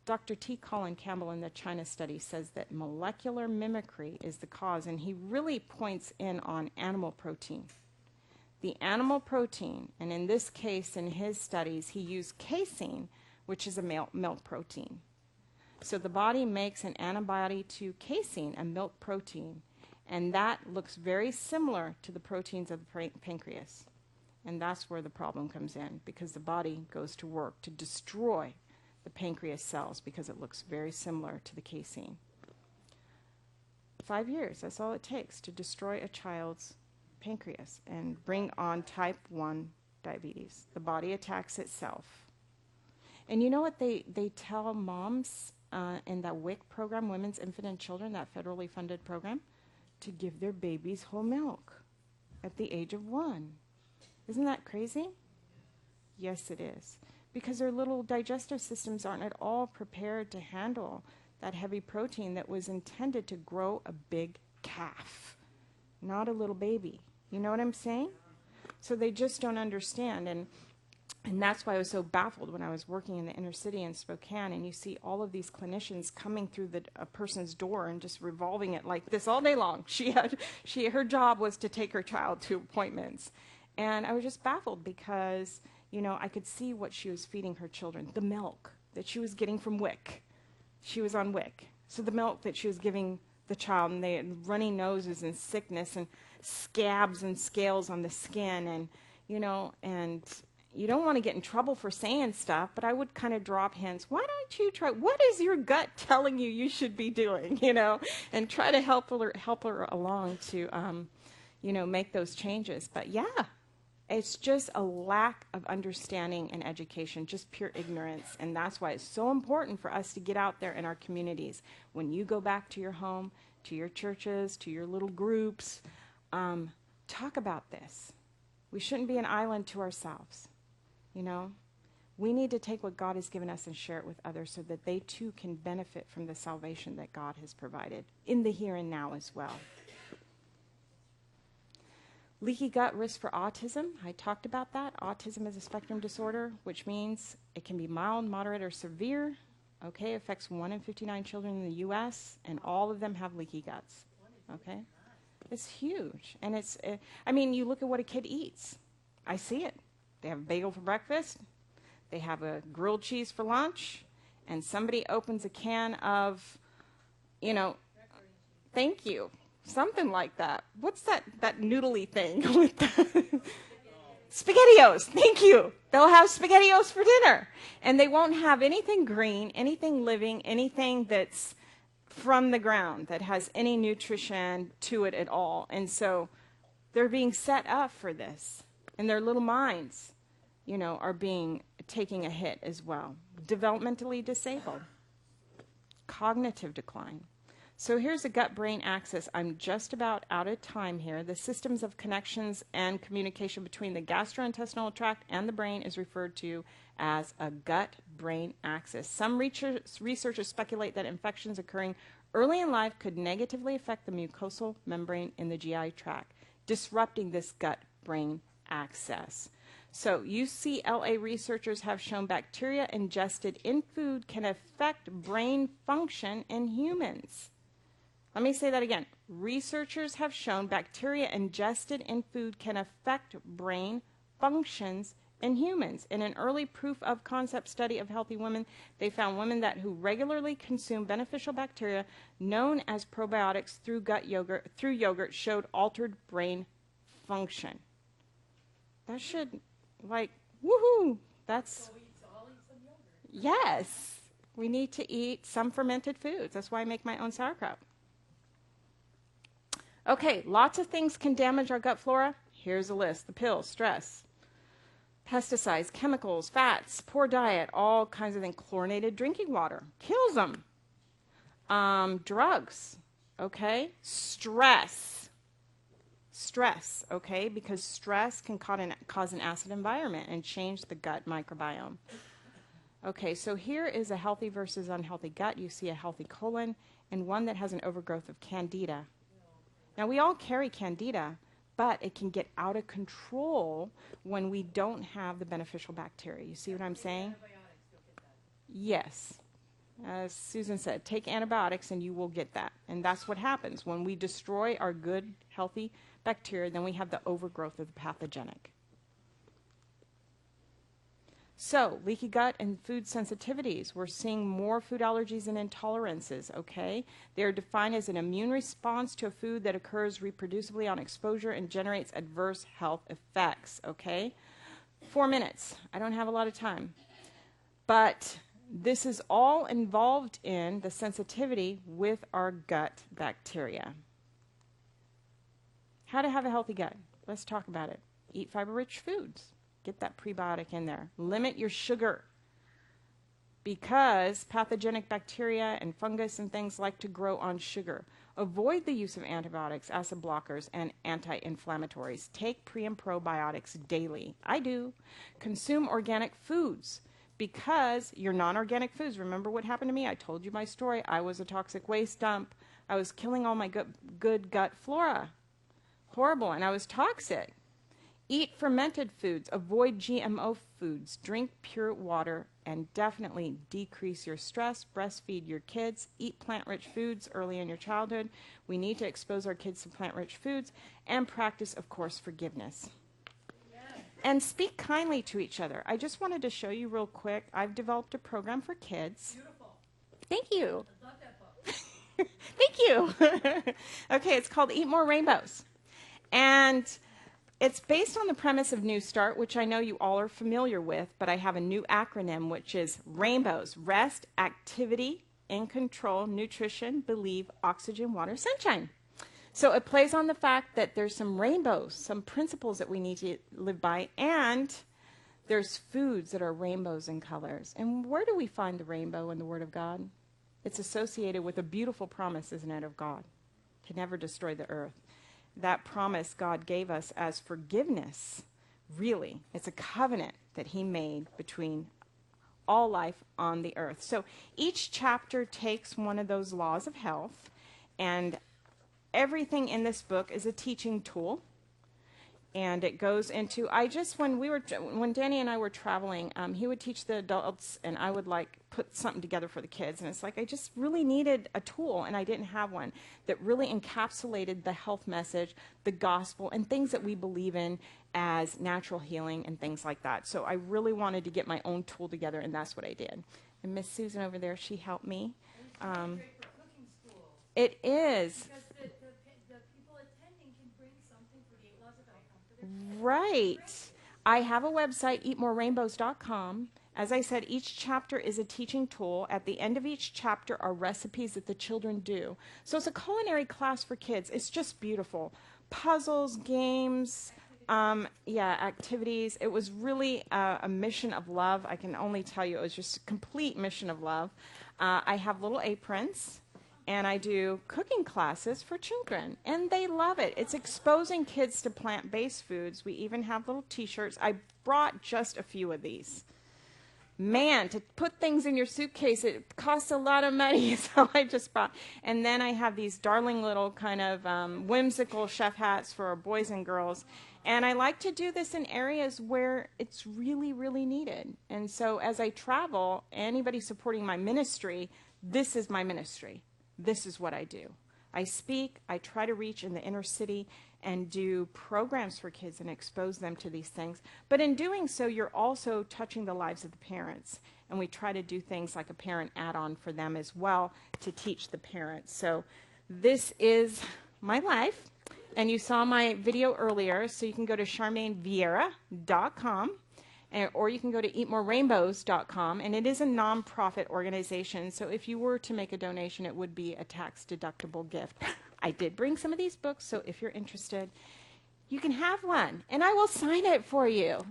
S4: Dr. T. Colin Campbell in the China study says that molecular mimicry is the cause, and he really points in on animal protein. The animal protein, and in this case, in his studies, he used casein, which is a milk protein. So the body makes an antibody to casein, a milk protein, and that looks very similar to the proteins of the pancreas. And that's where the problem comes in, because the body goes to work to destroy the pancreas cells because it looks very similar to the casein. 5 years, that's all it takes to destroy a child's pancreas and bring on type 1 diabetes. The body attacks itself. And you know what they tell moms in that WIC program, Women's Infant and Children, that federally funded program, to give their babies whole milk at the age of 1. Isn't that crazy? Yes, it is. Because their little digestive systems aren't at all prepared to handle that heavy protein that was intended to grow a big calf, not a little baby. You know what I'm saying? So they just don't understand. And that's why I was so baffled when I was working in the inner city in Spokane, and you see all of these clinicians coming through a person's door and just revolving it like this all day long. Her job was to take her child to appointments. And I was just baffled because, you know, I could see what she was feeding her children, the milk that she was getting from WIC. She was on WIC. So the milk that she was giving the child, and they had runny noses and sickness and scabs and scales on the skin, and, you know, you don't want to get in trouble for saying stuff, but I would kind of drop hints. Why don't you try? What is your gut telling you should be doing? And try to help her along to, make those changes. But yeah, it's just a lack of understanding and education, just pure ignorance. And that's why it's so important for us to get out there in our communities. When you go back to your home, to your churches, to your little groups, talk about this. We shouldn't be an island to ourselves. We need to take what God has given us and share it with others so that they too can benefit from the salvation that God has provided in the here and now as well. Leaky gut risk for autism. I talked about that. Autism is a spectrum disorder, which means it can be mild, moderate, or severe. Okay, affects 1 in 59 children in the U.S., and all of them have leaky guts. Okay, it's huge. And you look at what a kid eats. I see it. They have a bagel for breakfast. They have a grilled cheese for lunch. And somebody opens a can of, thank you, something like that. What's that noodly thing with the SpaghettiOs? Thank you. They'll have SpaghettiOs for dinner. And they won't have anything green, anything living, anything that's from the ground that has any nutrition to it at all. And so they're being set up for this. And their little minds, are taking a hit as well. Developmentally disabled. Cognitive decline. So here's a gut-brain axis. I'm just about out of time here. The systems of connections and communication between the gastrointestinal tract and the brain is referred to as a gut-brain axis. Some researchers speculate that infections occurring early in life could negatively affect the mucosal membrane in the GI tract, disrupting this gut-brain axis. So UCLA researchers have shown bacteria ingested in food can affect brain function in humans. Let me say that again. Researchers have shown bacteria ingested in food can affect brain functions in humans. In an early proof of concept study of healthy women, they found women who regularly consume beneficial bacteria known as probiotics through yogurt showed altered brain function. That should, woohoo, that's, yes, we need to eat some fermented foods. That's why I make my own sauerkraut. Okay, lots of things can damage our gut flora. Here's a list. The pills, stress, pesticides, chemicals, fats, poor diet, all kinds of things. Chlorinated drinking water kills them. Drugs, okay? Stress, okay? Because stress can cause an acid environment and change the gut microbiome. Okay, so here is a healthy versus unhealthy gut. You see a healthy colon and one that has an overgrowth of candida. Now, we all carry candida, but it can get out of control when we don't have the beneficial bacteria. You see what I'm saying? Yes. As Susan said, take antibiotics and you will get that. And that's what happens. When we destroy our good, healthy bacteria, then we have the overgrowth of the pathogenic. So, leaky gut and food sensitivities. We're seeing more food allergies and intolerances, okay? They are defined as an immune response to a food that occurs reproducibly on exposure and generates adverse health effects, okay? 4 minutes. I don't have a lot of time. But this is all involved in the sensitivity with our gut bacteria. How to have a healthy gut. Let's talk about it. Eat fiber-rich foods. Get that prebiotic in there. Limit your sugar because pathogenic bacteria and fungus and things like to grow on sugar. Avoid the use of antibiotics, acid blockers, and anti-inflammatories. Take pre and probiotics daily. I do. Consume organic foods because your non-organic foods, remember what happened to me? I told you my story. I was a toxic waste dump. I was killing all my good gut flora. Horrible, and I was toxic. Eat fermented foods, avoid GMO foods, drink pure water, and definitely decrease your stress, breastfeed your kids, eat plant-rich foods early in your childhood. We need to expose our kids to plant-rich foods and practice, of course, forgiveness. And speak kindly to each other. I just wanted to show you real quick. I've developed a program for kids.
S3: Beautiful.
S4: Thank you.
S3: I love that book.
S4: Thank you. Okay, it's called Eat More Rainbows. And it's based on the premise of New Start, which I know you all are familiar with, but I have a new acronym, which is RAINBOWs: rest, activity, in control, nutrition, believe, oxygen, water, sunshine. So it plays on the fact that there's some rainbows, some principles that we need to live by, and there's foods that are rainbows in colors. And where do we find the rainbow in the Word of God? It's associated with a beautiful promise, isn't it, of God, to never destroy the earth. That promise God gave us as forgiveness, really, it's a covenant that he made between all life on the earth. So each chapter takes one of those laws of health, and everything in this book is a teaching tool. And it goes into, when Danny and I were traveling, he would teach the adults and I would like put something together for the kids. And it's like I just really needed a tool, and I didn't have one that really encapsulated the health message, the gospel, and things that we believe in as natural healing and things like that. So I really wanted to get my own tool together, and that's what I did. And Miss Susan over there, she helped me. It is. Right. I have a website, eatmorerainbows.com. As I said, each chapter is a teaching tool. At the end of each chapter are recipes that the children do. So it's a culinary class for kids. It's just beautiful. Puzzles, games, activities. It was really a mission of love. I can only tell you it was just a complete mission of love. I have little aprons. And I do cooking classes for children, and they love it. It's exposing kids to plant-based foods. We even have little T-shirts. I brought just a few of these. Man, to put things in your suitcase, it costs a lot of money, so I just brought. And then I have these darling little kind of whimsical chef hats for our boys and girls. And I like to do this in areas where it's really, really needed. And so as I travel, anybody supporting my ministry, this is my ministry. This is what I do. I speak, I try to reach in the inner city and do programs for kids and expose them to these things. But in doing so, you're also touching the lives of the parents. And we try to do things like a parent add-on for them as well to teach the parents. So this is my life. And you saw my video earlier, so you can go to CharmaineVierra.com. Or you can go to eatmorerainbows.com, and it is a nonprofit organization. So if you were to make a donation, it would be a tax-deductible gift. I did bring some of these books, so if you're interested, you can have one, and I will sign it for you.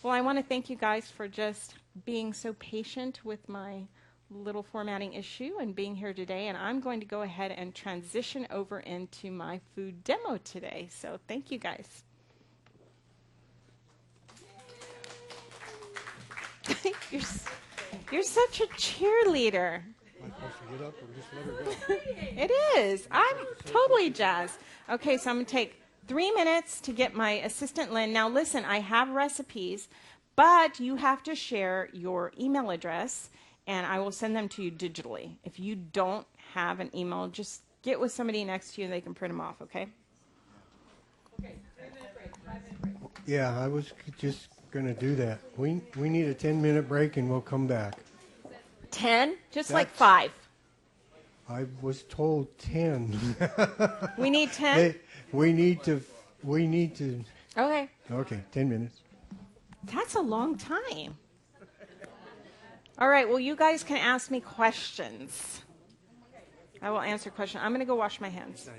S4: Well, I want to thank you guys for just being so patient with my little formatting issue and being here today. And I'm going to go ahead and transition over into my food demo today. So thank you, guys. You're such a cheerleader.
S1: Am I supposed to get up or just let her go?
S4: It is. I'm totally jazzed. Okay, so I'm going to take 3 minutes to get my assistant Lynn. Now listen, I have recipes, but you have to share your email address, and I will send them to you digitally. If you don't have an email, just get with somebody next to you and they can print them off, okay?
S3: Okay, 3-minute break, 5-minute break.
S1: Yeah, I was just going to do that. We need a 10-minute break and we'll come back.
S4: 10? Just like
S1: That's-
S4: 5.
S1: I was told 10.
S4: We need 10?
S1: Hey, we need to.
S4: Okay.
S1: Okay, 10 minutes.
S4: That's a long time. All right, well, you guys can ask me questions. I will answer questions. I'm going to go wash my hands.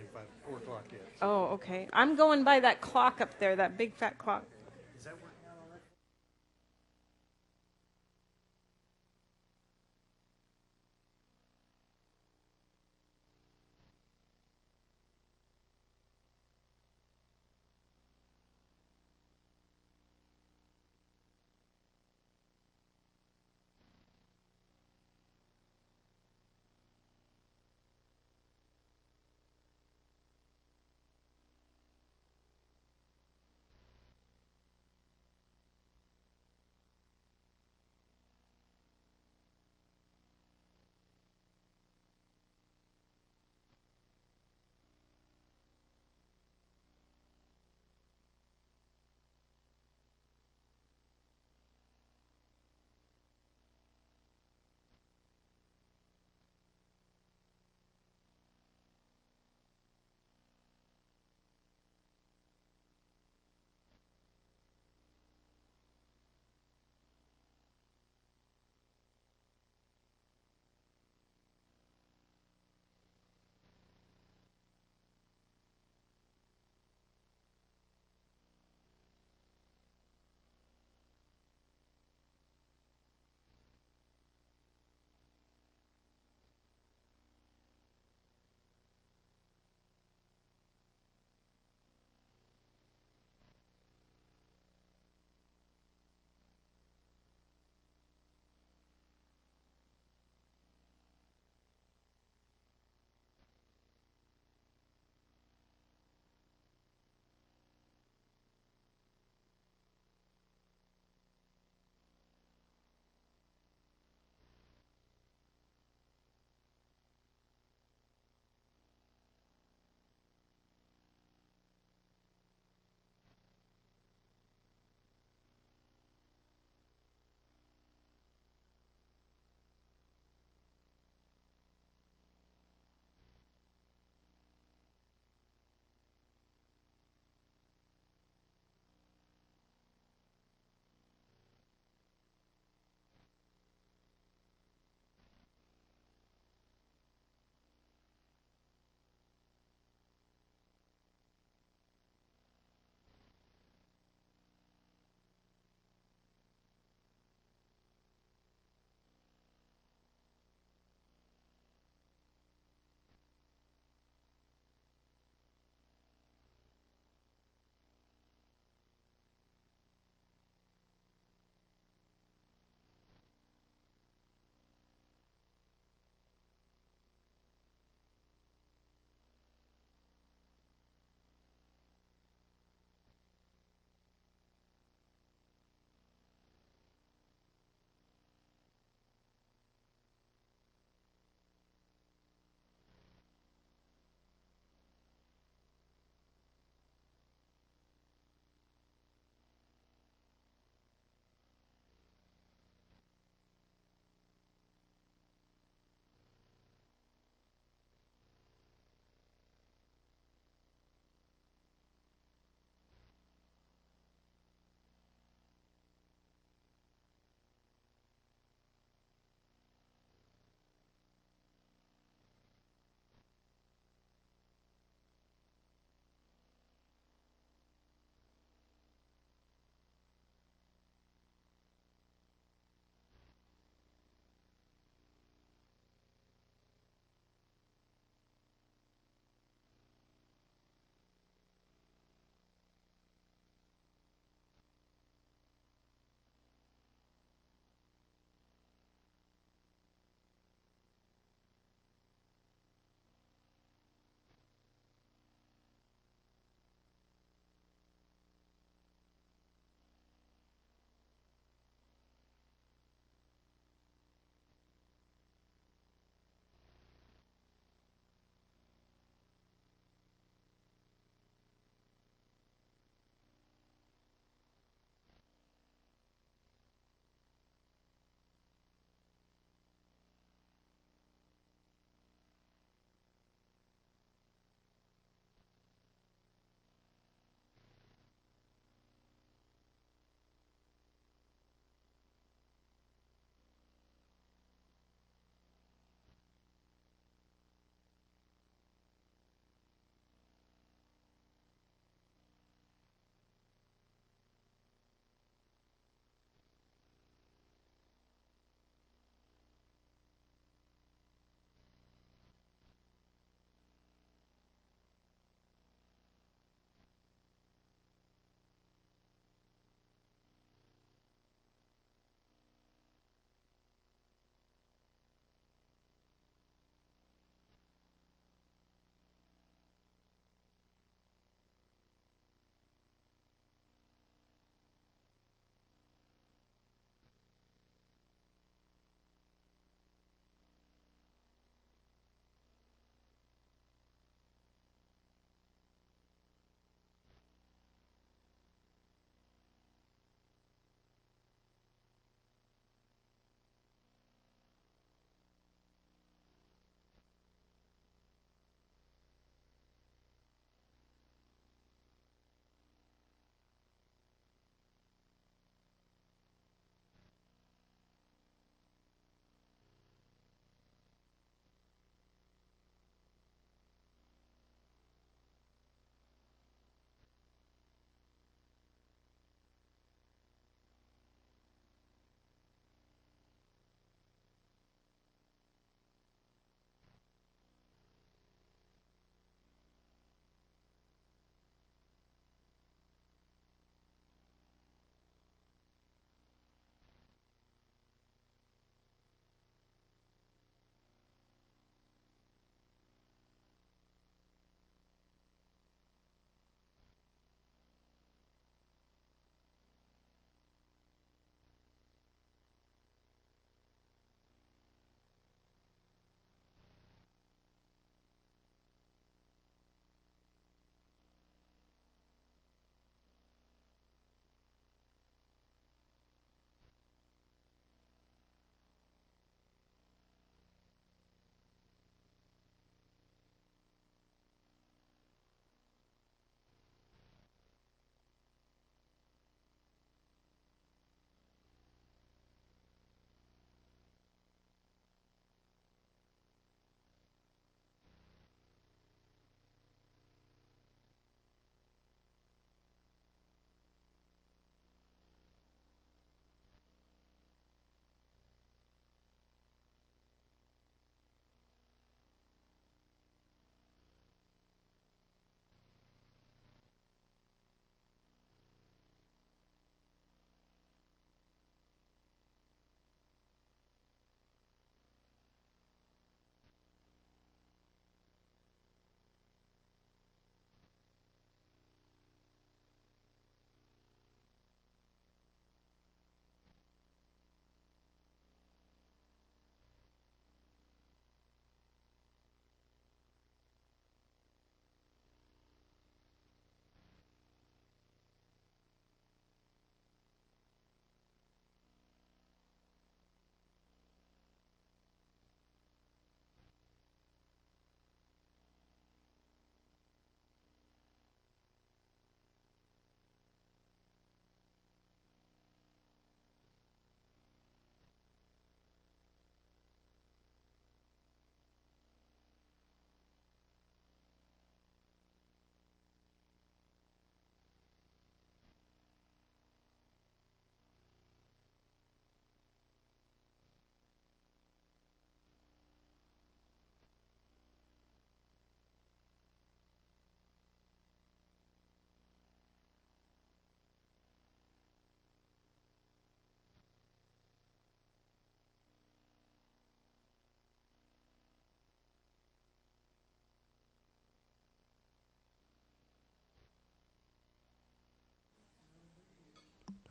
S1: 4 o'clock yet.
S4: Oh, okay. I'm going by that clock up there, that big fat clock.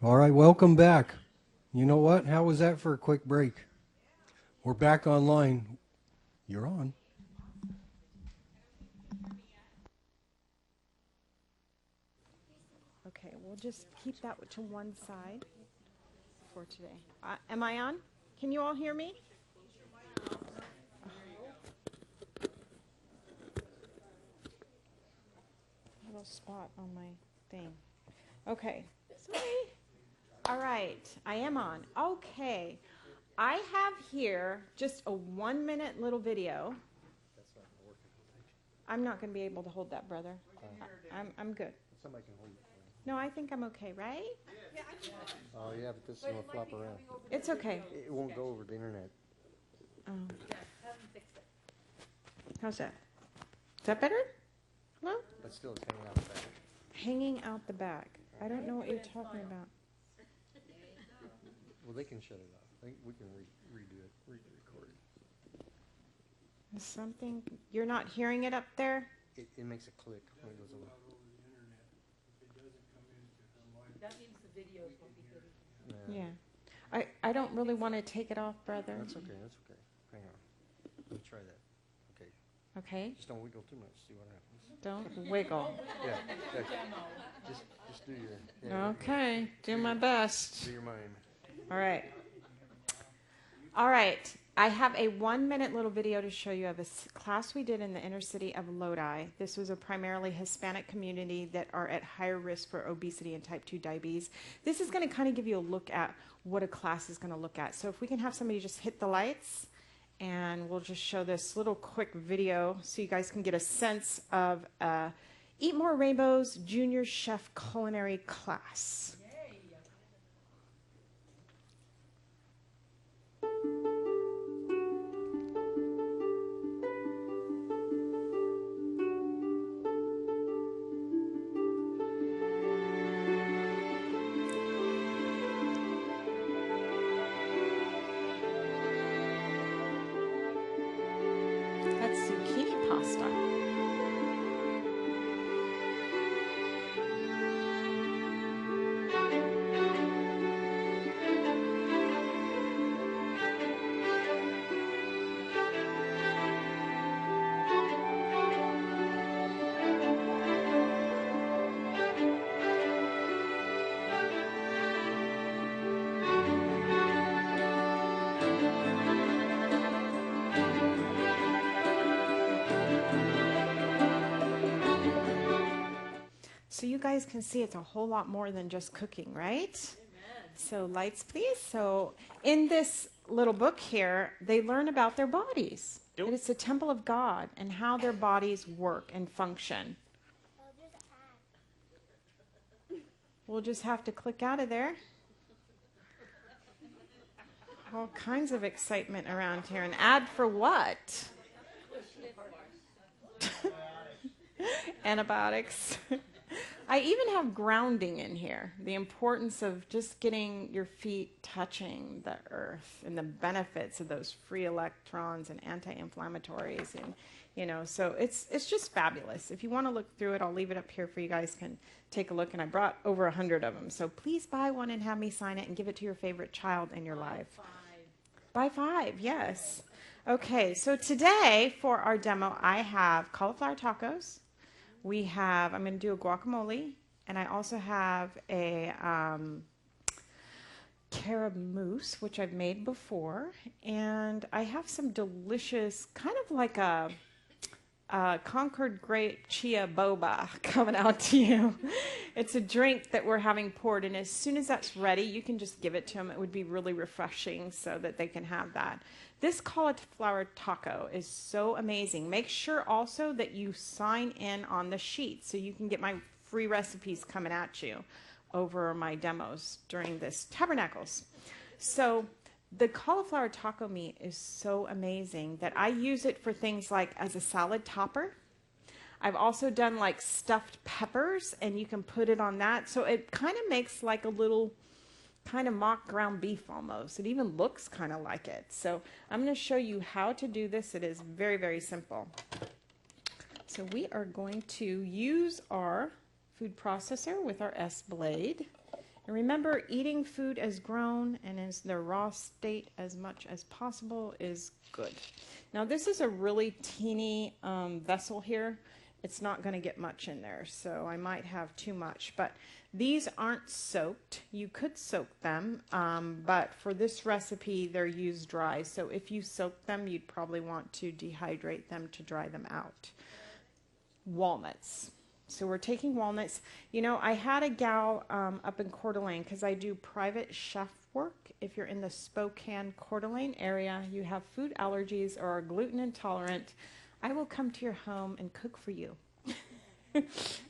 S1: All right, welcome back. You know what? How was that for a quick break? We're back online. You're on.
S4: Okay, we'll just keep that to one side for today. Am I on? Can you all hear me? Little spot on my thing. Okay. Sorry. All right, I am on. Okay. I have here just a 1-minute little video. I'm not going to be able to hold that, brother. I'm good.
S5: Somebody can hold it for
S4: No, I think I'm okay, right?
S5: you. Oh, yeah, but this is going to flop around.
S4: It's okay.
S5: It won't go over the internet.
S4: How's that? Is that better? Hello?
S5: But still, it's hanging out the back.
S4: Hanging out the back. I don't know what you're talking about.
S5: Well, they can shut it off. We can redo it, record it.
S4: Is something you're not hearing it up there?
S5: It makes a click when it goes over.
S3: That means the videos won't be good.
S4: Yeah. I don't really want to take it off, brother.
S5: That's okay, that's okay. Hang on. Let me try that. Okay.
S4: Okay.
S5: Just don't wiggle too much. See what happens.
S4: Don't wiggle.
S5: Yeah. Just do your. Yeah,
S4: Okay. Do my best.
S5: do your mime.
S4: All right. All right. I have a 1-minute little video to show you of a class we did in the inner city of Lodi. This was a primarily Hispanic community that are at higher risk for obesity and type 2 diabetes. This is going to kind of give you a look at what a class is going to look at. So if we can have somebody just hit the lights, and we'll just show this little quick video so you guys can get a sense of Eat More Rainbows Junior Chef Culinary Class. That's zucchini pasta. So you guys can see it's a whole lot more than just cooking, right? So lights, please. So in this little book here, they learn about their bodies. That it's the temple of God and how their bodies work and function. We'll just have to click out of there. All kinds of excitement around here. An ad for what? Antibiotics. I even have grounding in here, the importance of just getting your feet touching the earth and the benefits of those free electrons and anti-inflammatories, and so it's just fabulous. If you want to look through it, I'll leave it up here for you guys can take a look, and I brought over 100 of them. So please buy one and have me sign it and give it to your favorite child in your life. Buy 5, yes. Okay, so today for our demo, I have cauliflower tacos. I'm going to do a guacamole, and I also have a carob mousse, which I've made before, and I have some delicious, kind of like a Concord grape chia boba coming out to you. It's a drink that we're having poured, and as soon as that's ready, you can just give it to them. It would be really refreshing so that they can have that. This cauliflower taco is so amazing. Make sure also that you sign in on the sheet so you can get my free recipes coming at you over my demos during this Tabernacles. So the cauliflower taco meat is so amazing that I use it for things like as a salad topper. I've also done like stuffed peppers, and you can put it on that. So it kind of makes like a little kind of mock ground beef almost. It even looks kind of like it. So I'm going to show you how to do this. It is very, very simple. So we are going to use our food processor with our S blade. And remember, eating food as grown and in their raw state as much as possible is good. Now, this is a really teeny vessel here. It's not going to get much in there, so I might have too much. But these aren't soaked. You could soak them, but for this recipe, they're used dry. So if you soak them, you'd probably want to dehydrate them to dry them out. Walnuts. So we're taking walnuts. You know, I had a gal up in Coeur d'Alene, because I do private chef work. If you're in the Spokane, Coeur d'Alene area, you have food allergies or are gluten intolerant, I will come to your home and cook for you.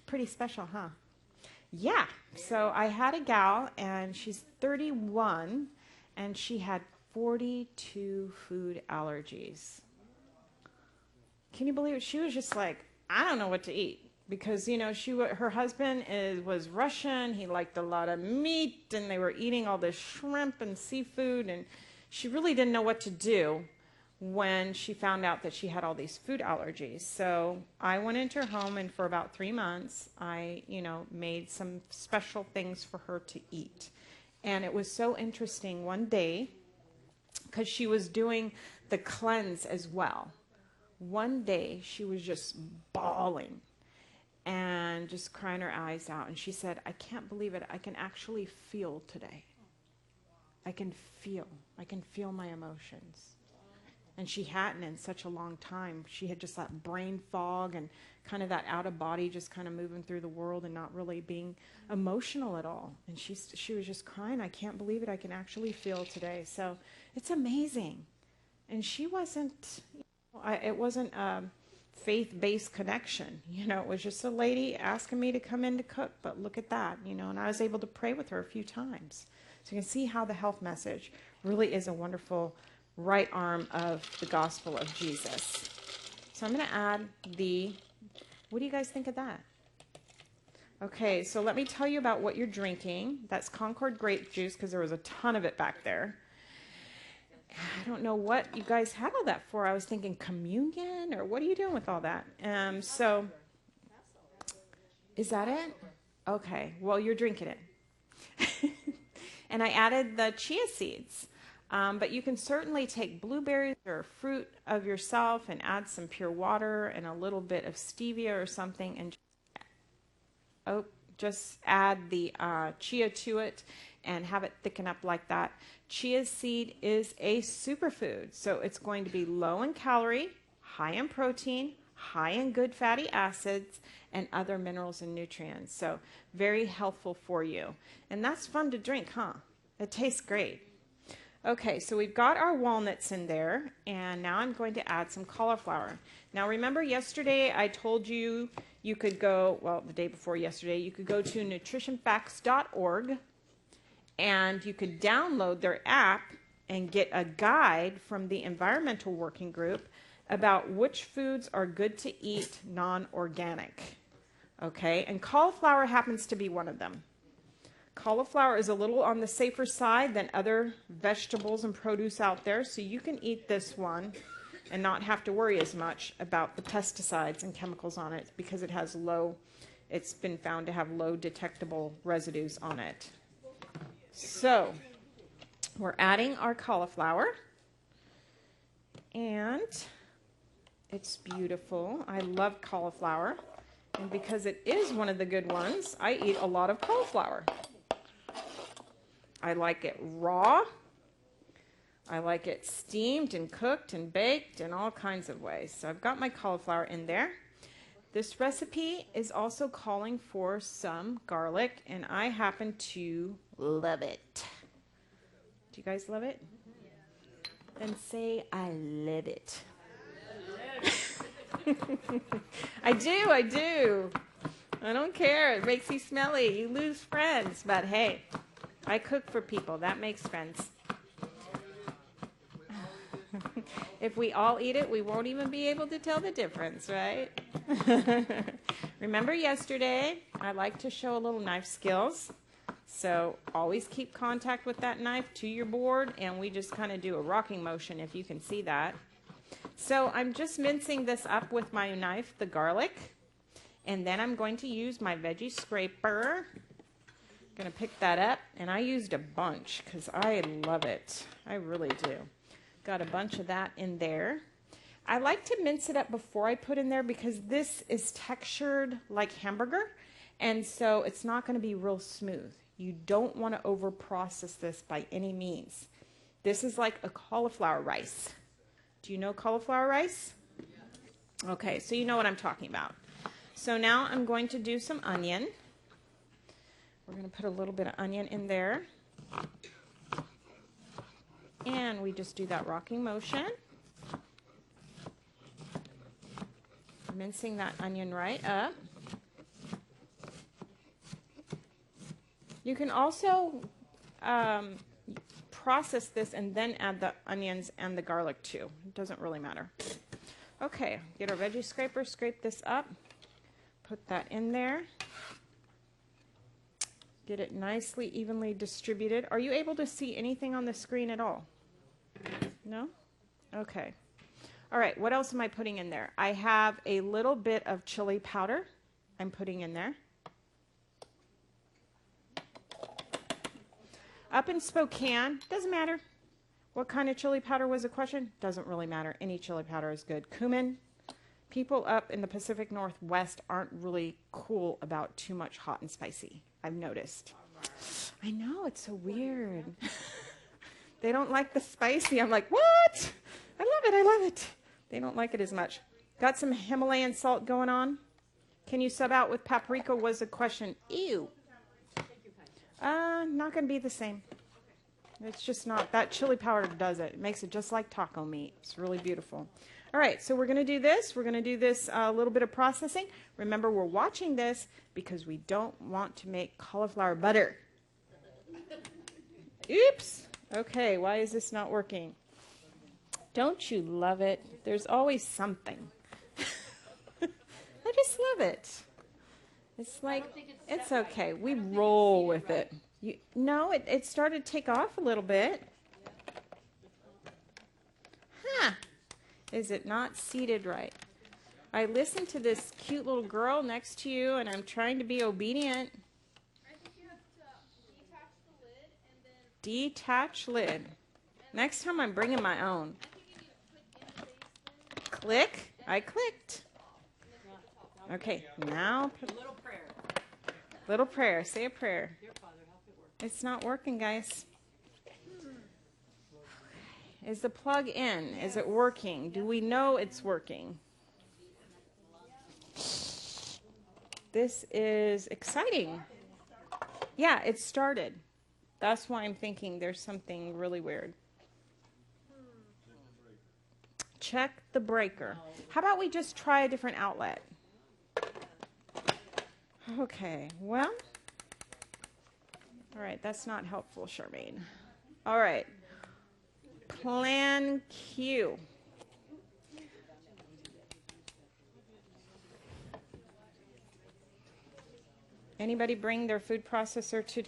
S4: Pretty special, huh? Yeah. So I had a gal, and she's 31, and she had 42 food allergies. Can you believe it? She was just like, I don't know what to eat. Because, you know, her husband was Russian. He liked a lot of meat, and they were eating all this shrimp and seafood, and she really didn't know what to do when she found out that she had all these food allergies. So I went into her home, and for about 3 months, I, you know, made some special things for her to eat. And it was so interesting one day, because she was doing the cleanse as well. One day, she was just bawling and just crying her eyes out. And she said, I can't believe it. I can actually feel today. I can feel my emotions. And she hadn't in such a long time. She had just that brain fog and kind of that out of body, just kind of moving through the world and not really being emotional at all. And she was just crying, I can't believe it. I can actually feel today. So it's amazing. And she wasn't, it wasn't faith-based connection. You know, it was just a lady asking me to come in to cook, but look at that, you know, and I was able to pray with her a few times. So you can see how the health message really is a wonderful right arm of the gospel of Jesus. So I'm going to add what do you guys think of that? Okay, so let me tell you about what you're drinking. That's Concord grape juice, because there was a ton of it back there. I don't know what you guys had all that for. I was thinking communion, or what are you doing with all that? So, is that it? Okay, well, you're drinking it. And I added the chia seeds. But you can certainly take blueberries or fruit of yourself and add some pure water and a little bit of stevia or something, and just add the chia to it and have it thicken up like that. Chia seed is a superfood, so it's going to be low in calorie, high in protein, high in good fatty acids, and other minerals and nutrients. So very helpful for you. And that's fun to drink, huh? It tastes great. Okay, so we've got our walnuts in there, and now I'm going to add some cauliflower. Now remember yesterday I told you you could go, well, the day before yesterday, you could go to nutritionfacts.org, and you could download their app and get a guide from the environmental working group about which foods are good to eat non-organic. Okay, and cauliflower happens to be one of them. Cauliflower is a little on the safer side than other vegetables and produce out there, so you can eat this one and not have to worry as much about the pesticides and chemicals on it, because it has it's been found to have low detectable residues on it. So we're adding our cauliflower, and it's beautiful. I love cauliflower, and because it is one of the good ones, I eat a lot of cauliflower. I like it raw. I like it steamed and cooked and baked in all kinds of ways. So I've got my cauliflower in there. This recipe is also calling for some garlic, and I happen to love it. Do you guys love it? Then say, I love it. I do. I don't care. It makes you smelly. You lose friends. But hey, I cook for people. That makes friends. If we all eat it, we won't even be able to tell the difference, right? Remember yesterday, I like to show a little knife skills. So always keep contact with that knife to your board, and we just kind of do a rocking motion, if you can see that. So I'm just mincing this up with my knife, the garlic, and then I'm going to use my veggie scraper Gonna pick that up, and I used a bunch because I love it. I really do. Got a bunch of that in there. I like to mince it up before I put in there because this is textured like hamburger, and so it's not going to be real smooth. You don't want to over process this by any means. This is like a cauliflower rice. Do you know cauliflower rice? Okay, so you know what I'm talking about. So now I'm going to do some onion. We're going to put a little bit of onion in there. And we just do that rocking motion. Mincing that onion right up. You can also process this and then add the onions and the garlic too. It doesn't really matter. Okay, get our veggie scraper, scrape this up. Put that in there. Get it nicely evenly distributed. Are you able to see anything on the screen at all? No? Okay. All right, what else am I putting in there? I have a little bit of chili powder I'm putting in there. Up in Spokane, doesn't matter. What kind of chili powder was the question? Doesn't really matter. Any chili powder is good. Cumin. People up in the Pacific Northwest aren't really cool about too much hot and spicy, I've noticed. I know, it's so weird. They don't like the spicy. I'm like, what? I love it, I love it. They don't like it as much. Got some Himalayan salt going on. Can you sub out with paprika was the question. Ew. Not going to be the same. It's just not. That chili powder does it. It makes it just like taco meat. It's really beautiful. All right, so we're going to do this. We're going to do this a little bit of processing. Remember, we're watching this because we don't want to make cauliflower butter. Oops. Okay, why is this not working? Don't you love it? There's always something. I just love it. It's like, it's okay. We roll with it. No, it started to take off a little bit. Huh. Is it not seated right? I listened to this cute little girl next to you, and I'm trying to be obedient.
S3: I think you have to detach the lid and then...
S4: Detach lid. Next time I'm bringing my own.
S3: I think you need to click in place.
S4: Click. I clicked. Okay, now
S3: Little prayer.
S4: little prayer. Say a prayer.
S3: Dear Father, help it work.
S4: It's not working, guys. Is the plug in? Is it working? Do we know it's working? This is exciting. Yeah, it started. That's why I'm thinking there's something really weird. Check the breaker. How about we just try a different outlet? Okay, well. All right, that's not helpful, Charmaine. All right. Plan Q. Anybody bring their food processor to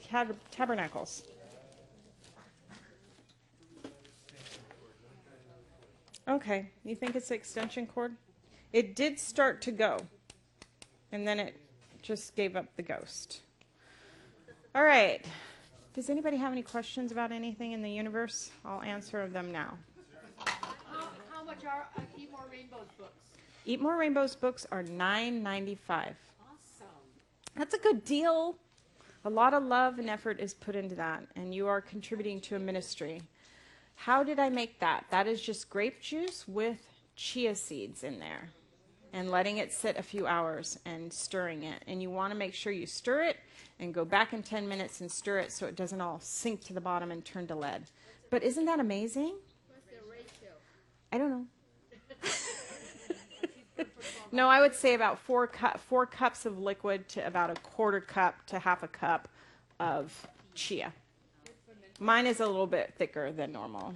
S4: Tabernacles? Okay, you think it's the extension cord? It did start to go, and then it just gave up the ghost. All right. Does anybody have any questions about anything in the universe? I'll answer them now.
S3: How much are Eat More Rainbows books?
S4: Eat More Rainbows books are $9.95.
S3: Awesome.
S4: That's a good deal. A lot of love and effort is put into that, and you are contributing to a ministry. How did I make that? That is just grape juice with chia seeds in there and letting it sit a few hours and stirring it. And you want to make sure you stir it and go back in 10 minutes and stir it so it doesn't all sink to the bottom and turn to lead. But isn't that amazing?
S3: What's the ratio?
S4: I don't know. No, I would say about 4 cups of liquid to about a quarter cup to half a cup of chia. Mine is a little bit thicker than normal.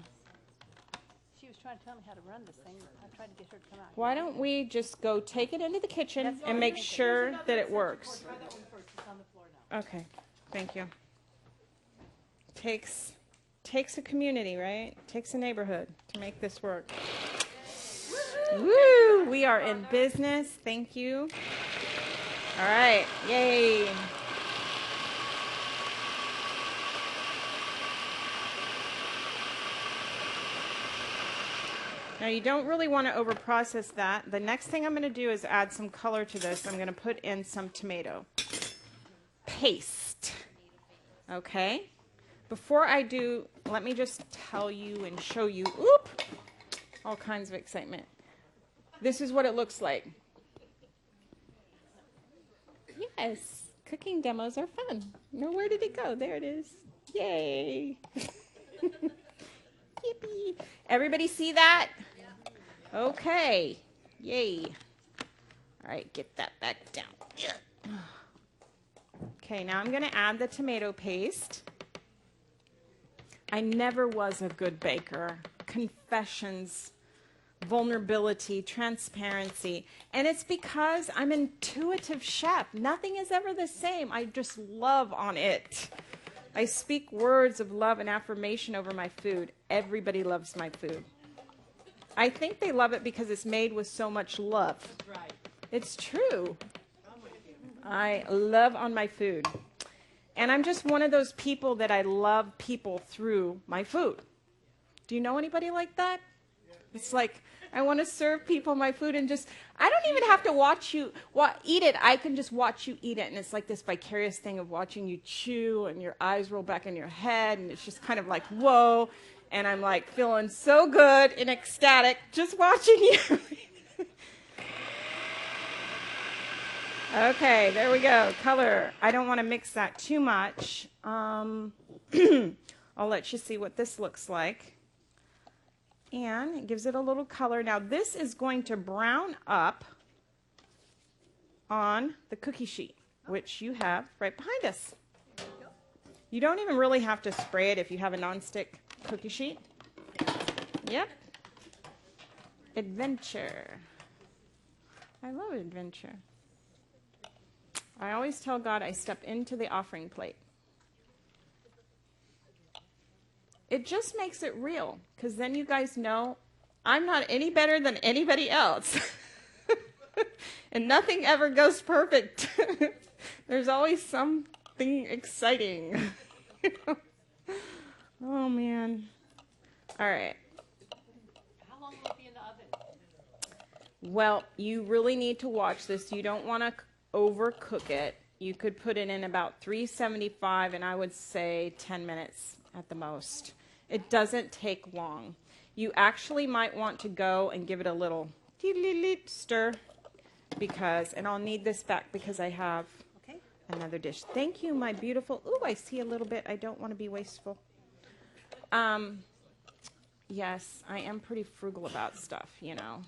S6: She was trying to tell me how to run this thing. I tried to get her to come out.
S4: Why don't we just go take it into the kitchen and make sure that it works?
S6: Try that one first. It's on the floor now.
S4: Okay, thank you. Takes a community, right? Takes a neighborhood to make this work. Woo! We are in business. Thank you. All right. Yay. Now you don't really want to overprocess that. The next thing I'm going to do is add some color to this. I'm going to put in some tomato paste. Okay? Before I do, let me just tell you and show you, all kinds of excitement. This is what it looks like. Yes, cooking demos are fun. No, where did it go? There it is. Yay. Yippee. Everybody see that? Okay. Yay. All right, get that back down. Okay, now I'm going to add the tomato paste. I never was a good baker. Confessions, vulnerability, transparency. And it's because I'm an intuitive chef. Nothing is ever the same. I just love on it. I speak words of love and affirmation over my food. Everybody loves my food. I think they love it because it's made with so much love.
S3: Right.
S4: It's true. I love on my food. And I'm just one of those people that I love people through my food. Do you know anybody like that? It's like, I want to serve people my food and just, I don't even have to watch you eat it. I can just watch you eat it. And it's like this vicarious thing of watching you chew and your eyes roll back in your head. And it's just kind of like, whoa. And I'm like feeling so good and ecstatic just watching you. Okay, there we go. Color. I don't want to mix that too much. I'll let you see what this looks like. And it gives it a little color. Now this is going to brown up on the cookie sheet, which you have right behind us. You don't even really have to spray it if you have a nonstick cookie sheet. Yep. Adventure. I love adventure. I always tell God I step into the offering plate. It just makes it real, because then you guys know I'm not any better than anybody else. And nothing ever goes perfect. There's always something exciting. Oh, man. All right.
S6: How long will it be in the oven?
S4: Well, you really need to watch this. You don't want to overcook it. You could put it in about 375, and I would say 10 minutes at the most. It doesn't take long. You actually might want to go and give it a little stir, because, and I'll need this back because I have another dish. Thank you, my beautiful. Ooh, I see a little bit. I don't want to be wasteful. Yes, I am pretty frugal about stuff, you know.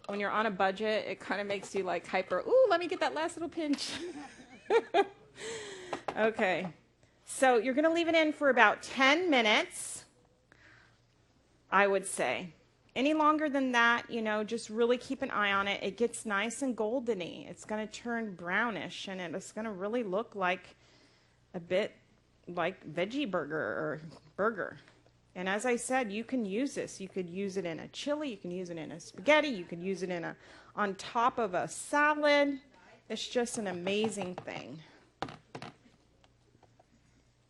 S4: When you're on a budget, it kind of makes you like hyper. Ooh, let me get that last little pinch. Okay. So you're going to leave it in for about 10 minutes, I would say. Any longer than that, you know, just really keep an eye on it. It gets nice and goldeny. It's going to turn brownish, and it's going to really look like a bit like veggie burger or burger. And as I said, you can use this. You could use it in a chili. You can use it in a spaghetti. You could use it in on top of a salad. It's just an amazing thing.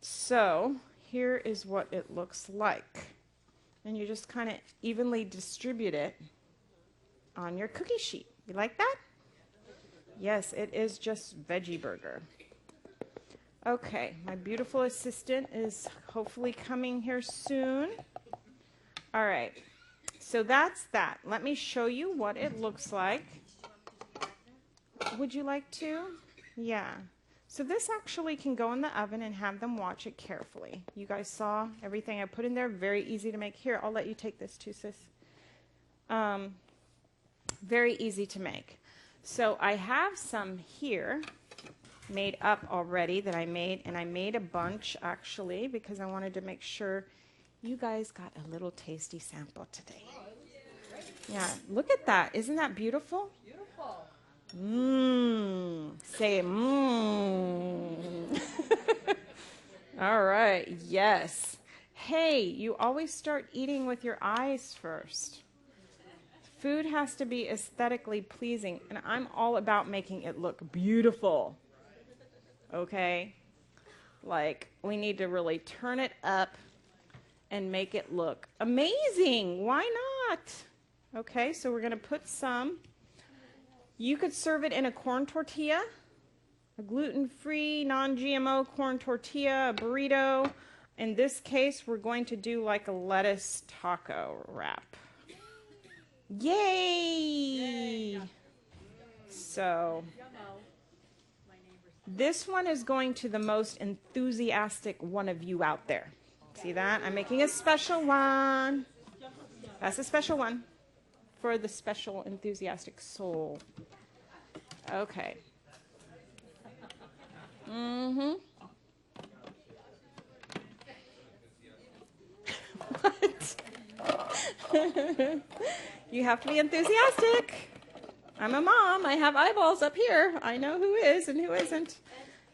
S4: So here is what it looks like. And you just kind of evenly distribute it on your cookie sheet. You like that? Yes, it is just veggie burger. Okay, my beautiful assistant is hopefully coming here soon. All right, so that's that. Let me show you what it looks like. Would you like to? Yeah. So this actually can go in the oven and have them watch it carefully. You guys saw everything I put in there. Very easy to make. Here, I'll let you take this too, sis. Very easy to make. So I have some here made up already that I made, and I made a bunch actually because I wanted to make sure you guys got a little tasty sample today. Yeah, look at that. Isn't that beautiful?
S3: Beautiful.
S4: Say All right, yes. Hey, you always start eating with your eyes first. Food has to be aesthetically pleasing, and I'm all about making it look beautiful. Okay? Like, we need to really turn it up and make it look amazing. Why not? Okay, so we're going to put some. You could serve it in a corn tortilla, a gluten-free, non-GMO corn tortilla, a burrito. In this case, we're going to do like a lettuce taco wrap. Yay! So, this one is going to the most enthusiastic one of you out there. See that? I'm making a special one. That's a special one for the special enthusiastic soul. Okay. What? You have to be enthusiastic. I'm a mom. I have eyeballs up here. I know who is and who isn't.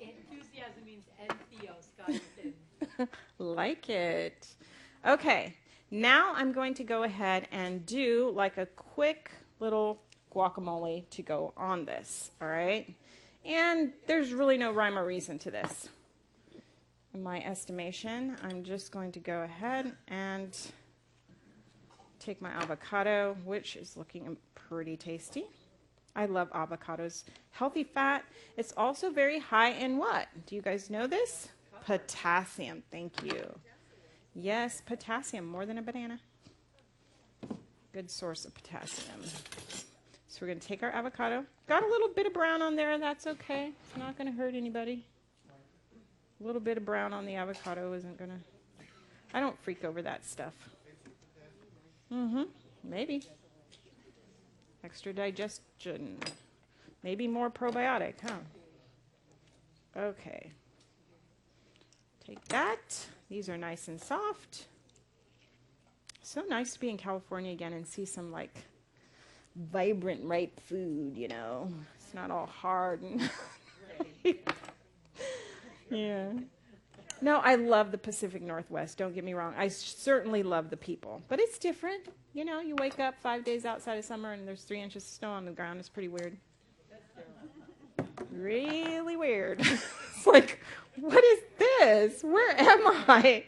S6: Enthusiasm means entheos, God within.
S4: Like it. Okay. Now I'm going to go ahead and do like a quick little guacamole to go on this. All right. And there's really no rhyme or reason to this. In my estimation, I'm just going to go ahead and take my avocado, which is looking pretty tasty. I love avocados. Healthy fat. It's also very high in what? Do you guys know this? Potassium. Thank you. Yes, potassium, more than a banana. Good source of potassium. So we're going to take our avocado. Got a little bit of brown on there. That's okay. It's not going to hurt anybody. A little bit of brown on the avocado isn't going to... I don't freak over that stuff. Maybe. Extra digestion. Maybe more probiotic, huh? Okay. Take that. These are nice and soft. So nice to be in California again and see some like vibrant, ripe food, you know. It's not all hard and yeah. No, I love the Pacific Northwest. Don't get me wrong. I certainly love the people. But it's different. You know, you wake up 5 days outside of summer and there's 3 inches of snow on the ground. It's pretty weird. Really weird. It's like, what is this? Where am I?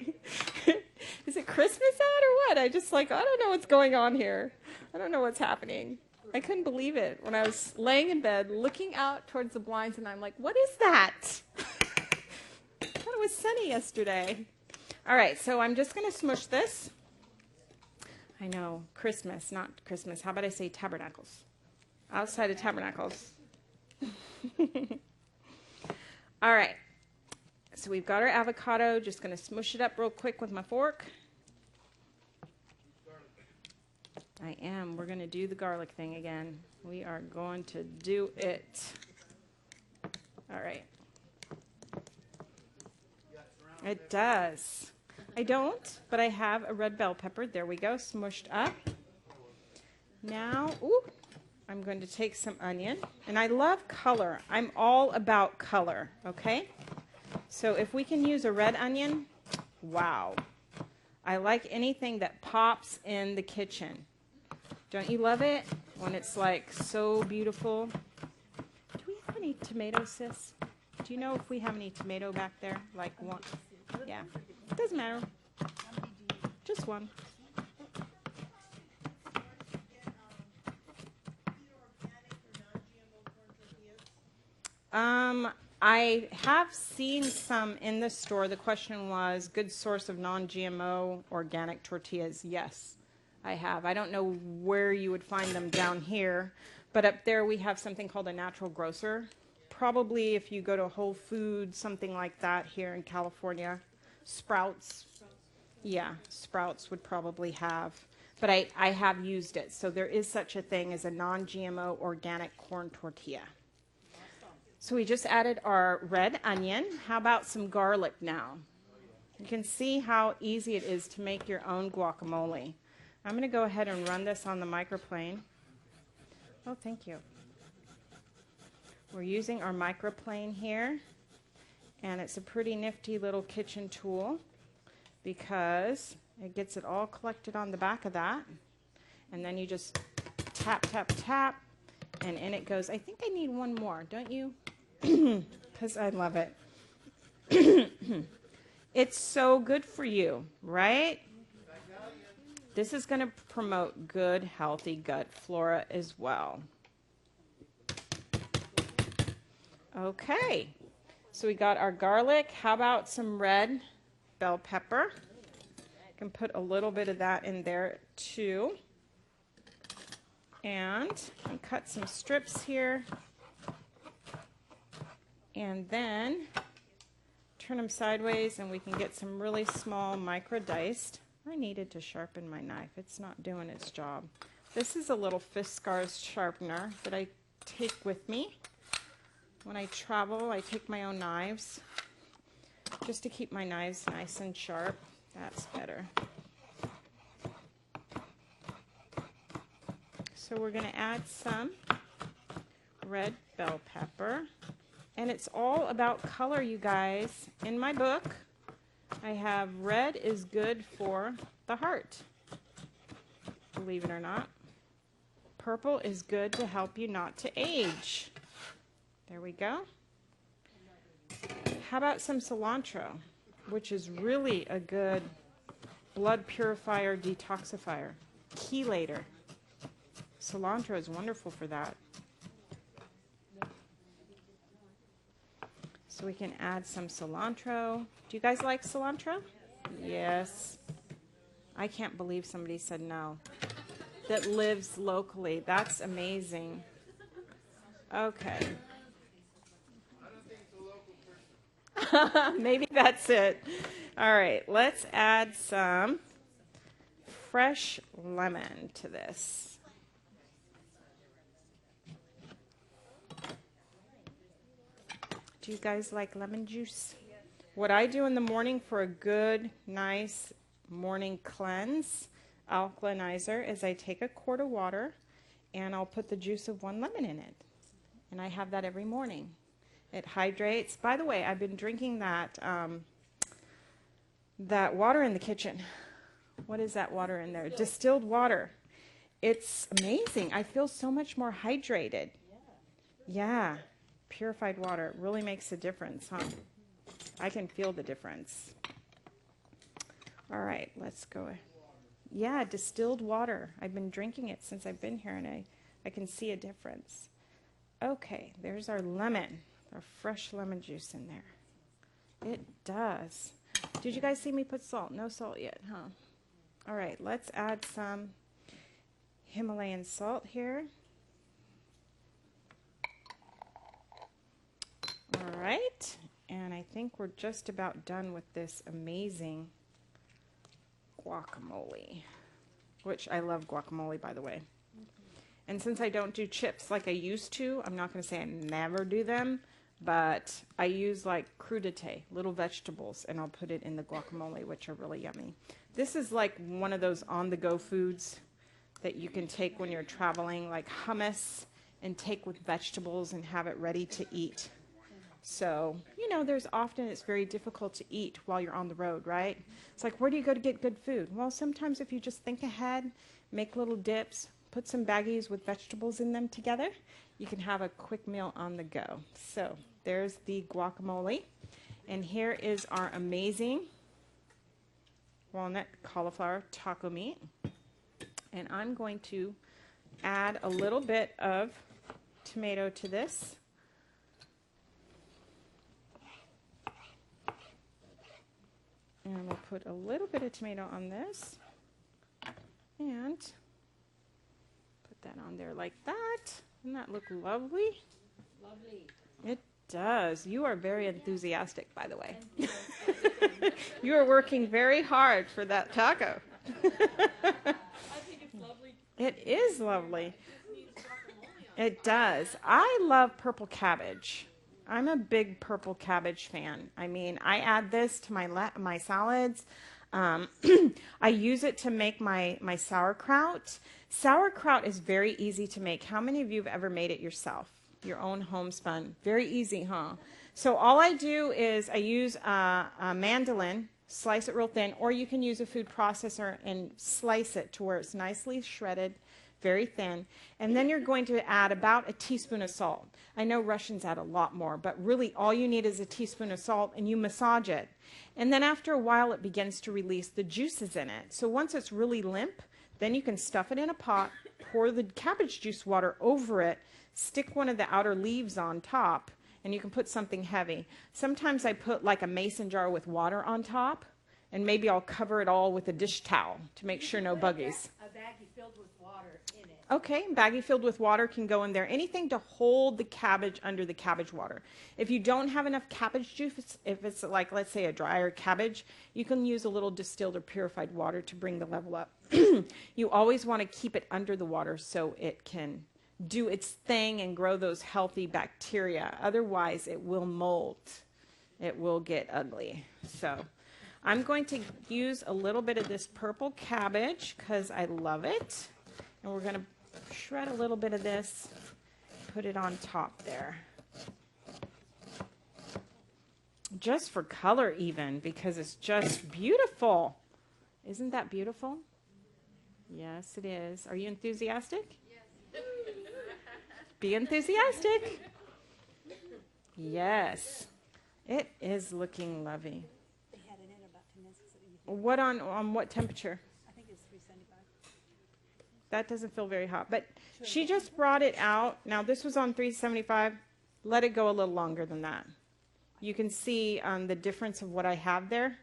S4: Is it Christmas out or what? I just like, I don't know what's going on here. I don't know what's happening. I couldn't believe it when I was laying in bed looking out towards the blinds and I'm like, what is that? I thought it was sunny yesterday. All right, so I'm just going to smush this. I know, Christmas, not Christmas. How about I say Tabernacles? Outside of Tabernacles. All right. So we've got our avocado. Just going to smush it up real quick with my fork. I am. We're going to do the garlic thing again. We are going to do it. All right. It does. I don't, but I have a red bell pepper. There we go, smushed up. Now, I'm going to take some onion. And I love color. I'm all about color, okay? So if we can use a red onion, wow. I like anything that pops in the kitchen. Don't you love it? When it's like so beautiful. Do we have any tomatoes, sis? Do you know if we have any tomato back there? Like one? Yeah. It doesn't matter. Just one. I have seen some in the store. The question was, good source of non-GMO organic tortillas. Yes, I have. I don't know where you would find them down here, but up there we have something called a natural grocer. Probably if you go to Whole Foods, something like that here in California. Sprouts. Yeah, Sprouts would probably have. But I have used it. So there is such a thing as a non-GMO organic corn tortilla. So we just added our red onion. How about some garlic now? You can see how easy it is to make your own guacamole. I'm going to go ahead and run this on the microplane. Oh, thank you. We're using our microplane here. And it's a pretty nifty little kitchen tool because it gets it all collected on the back of that. And then you just tap, tap, tap, and in it goes. I think I need one more, don't you? Because I love it. It's so good for you, right? This is going to promote good, healthy gut flora as well. Okay, so we got our garlic. How about some red bell pepper? I can put a little bit of that in there too. And cut some strips here. And then turn them sideways and we can get some really small micro diced. I needed to sharpen my knife. It's not doing its job. This is a little Fiskars sharpener that I take with me. When I travel, I take my own knives just to keep my knives nice and sharp. That's better. So we're going to add some red bell pepper. And it's all about color, you guys. In my book, I have red is good for the heart. Believe it or not. Purple is good to help you not to age. There we go. How about some cilantro, which is really a good blood purifier, detoxifier, chelator. Cilantro is wonderful for that. So we can add some cilantro. Do you guys like cilantro? Yes. I can't believe somebody said no. That lives locally. That's amazing. Okay. Maybe that's it. All right, let's add some fresh lemon to this. Do you guys like lemon juice? What I do in the morning for a good, nice morning cleanse, alkalinizer, is I take a quart of water and I'll put the juice of 1 lemon in it. And I have that every morning. It hydrates. By the way, I've been drinking that that water in the kitchen. What is that water in there? Distilled water. It's amazing. I feel so much more hydrated. Yeah. Purified water really makes a difference, huh? I can feel the difference. All right, let's go. Yeah, distilled water. I've been drinking it since I've been here, and I can see a difference. Okay, there's our lemon. Our fresh lemon juice in there. It does. Did you guys see me put salt? No salt yet, huh? All right, let's add some Himalayan salt here. All right, and I think we're just about done with this amazing guacamole, which I love guacamole, by the way. And since I don't do chips like I used to, I'm not going to say I never do them, but I use like crudité, little vegetables, and I'll put it in the guacamole, which are really yummy. This is like one of those on-the-go foods that you can take when you're traveling, like hummus, and take with vegetables and have it ready to eat. So, you know, it's very difficult to eat while you're on the road, right? It's like, where do you go to get good food? Well, sometimes if you just think ahead, make little dips, put some baggies with vegetables in them together, you can have a quick meal on the go. So there's the guacamole. And here is our amazing walnut cauliflower taco meat. And I'm going to add a little bit of tomato to this. And we'll put a little bit of tomato on this. And put that on there like that. Doesn't that look lovely?
S3: Lovely.
S4: It does. You are very enthusiastic, by the way. You are working very hard for that taco.
S3: I think it's lovely.
S4: It is lovely. It does. I love purple cabbage. I'm a big purple cabbage fan. I mean, I add this to my salads. I use it to make my sauerkraut. Sauerkraut is very easy to make. How many of you have ever made it yourself? Your own homespun. Very easy, huh? So all I do is I use a mandolin, slice it real thin, or you can use a food processor and slice it to where it's nicely shredded very thin. And then you're going to add about a teaspoon of salt. I know Russians add a lot more, but really all you need is a teaspoon of salt, and you massage it. And then after a while, it begins to release the juices in it. So once it's really limp, then you can stuff it in a pot, pour the cabbage juice water over it, stick one of the outer leaves on top, and you can put something heavy. Sometimes I put like a mason jar with water on top, and maybe I'll cover it all with a dish towel to make sure no buggies.
S6: A baggie filled with water in it.
S4: Okay, baggie filled with water can go in there. Anything to hold the cabbage under the cabbage water. If you don't have enough cabbage juice, if it's like, let's say, a drier cabbage, you can use a little distilled or purified water to bring the level up. You always want to keep it under the water so it can do its thing and grow those healthy bacteria. Otherwise, it will mold. It will get ugly. So I'm going to use a little bit of this purple cabbage because I love it. And we're going to shred a little bit of this, put it on top there. Just for color even, because it's just beautiful. Isn't that beautiful? Yes, it is. Are you enthusiastic? Yes. Be enthusiastic. Yes. It is looking lovely.
S6: They had it in about 10 minutes. So you think,
S4: What on what temperature?
S6: I think it's 375.
S4: That doesn't feel very hot. But she just brought it out. Now, this was on 375. Let it go a little longer than that. You can see the difference of what I have there.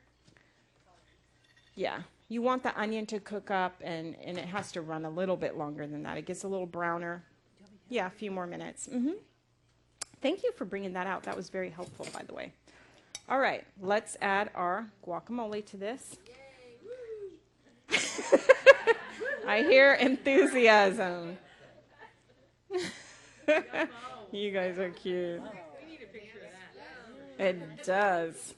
S4: Yeah. You want the onion to cook up, and it has to run a little bit longer than that. It gets a little browner. Yeah, a few more minutes. Thank you for bringing that out. That was very helpful, by the way. All right. Let's add our guacamole to this. I hear enthusiasm. You guys are cute.
S3: We need a picture of that.
S4: It does.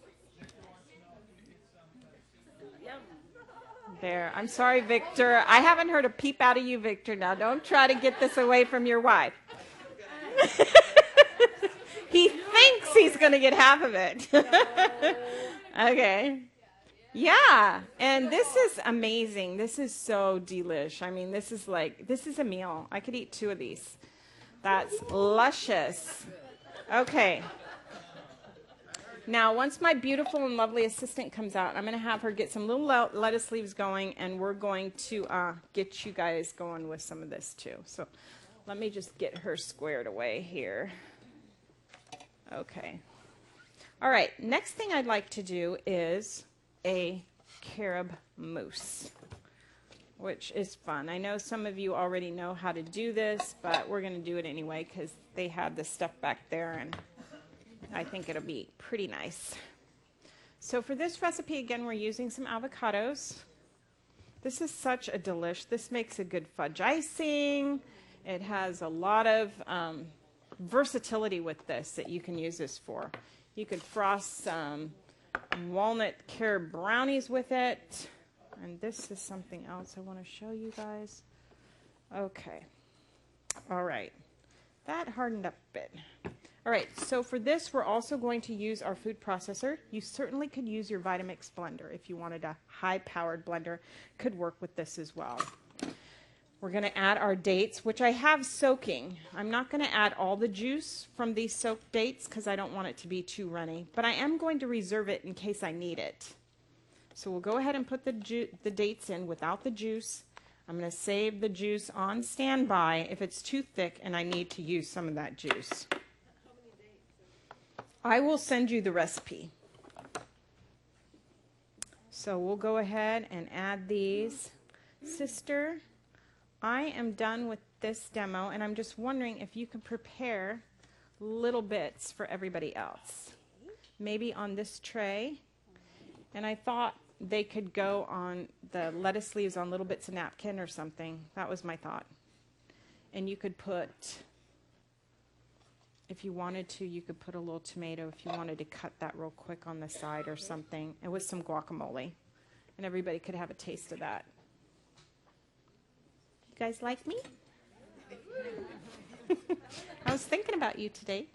S4: There. I'm sorry, Victor. I haven't heard a peep out of you, Victor. Now, don't try to get this away from your wife. He thinks he's going to get half of it. Okay. Yeah. And this is amazing. This is so delish. I mean, this is a meal. I could eat 2 of these. That's luscious. Okay. Now, once my beautiful and lovely assistant comes out, I'm going to have her get some little lettuce leaves going, and we're going to get you guys going with some of this too. So let me just get her squared away here. Okay. All right. Next thing I'd like to do is a carob mousse, which is fun. I know some of you already know how to do this, but we're going to do it anyway because they have this stuff back there, and I think it'll be pretty nice. So for this recipe, again, we're using some avocados. This is such a delish. This makes a good fudge icing. It has a lot of versatility with this that you can use this for. You could frost some walnut carob brownies with it. And this is something else I want to show you guys. Okay. All right. That hardened up a bit. All right, so for this, we're also going to use our food processor. You certainly could use your Vitamix blender if you wanted a high-powered blender. Could work with this as well. We're going to add our dates, which I have soaking. I'm not going to add all the juice from these soaked dates because I don't want it to be too runny, but I am going to reserve it in case I need it. So we'll go ahead and put the dates in without the juice. I'm going to save the juice on standby if it's too thick and I need to use some of that juice. I will send you the recipe. So we'll go ahead and add these. Sister, I am done with this demo, and I'm just wondering if you can prepare little bits for everybody else. Maybe on this tray. And I thought they could go on the lettuce leaves on little bits of napkin or something. That was my thought. And you could put, if you wanted to, you could put a little tomato if you wanted to cut that real quick on the side or something. And with some guacamole. And everybody could have a taste of that. You guys like me? I was thinking about you today.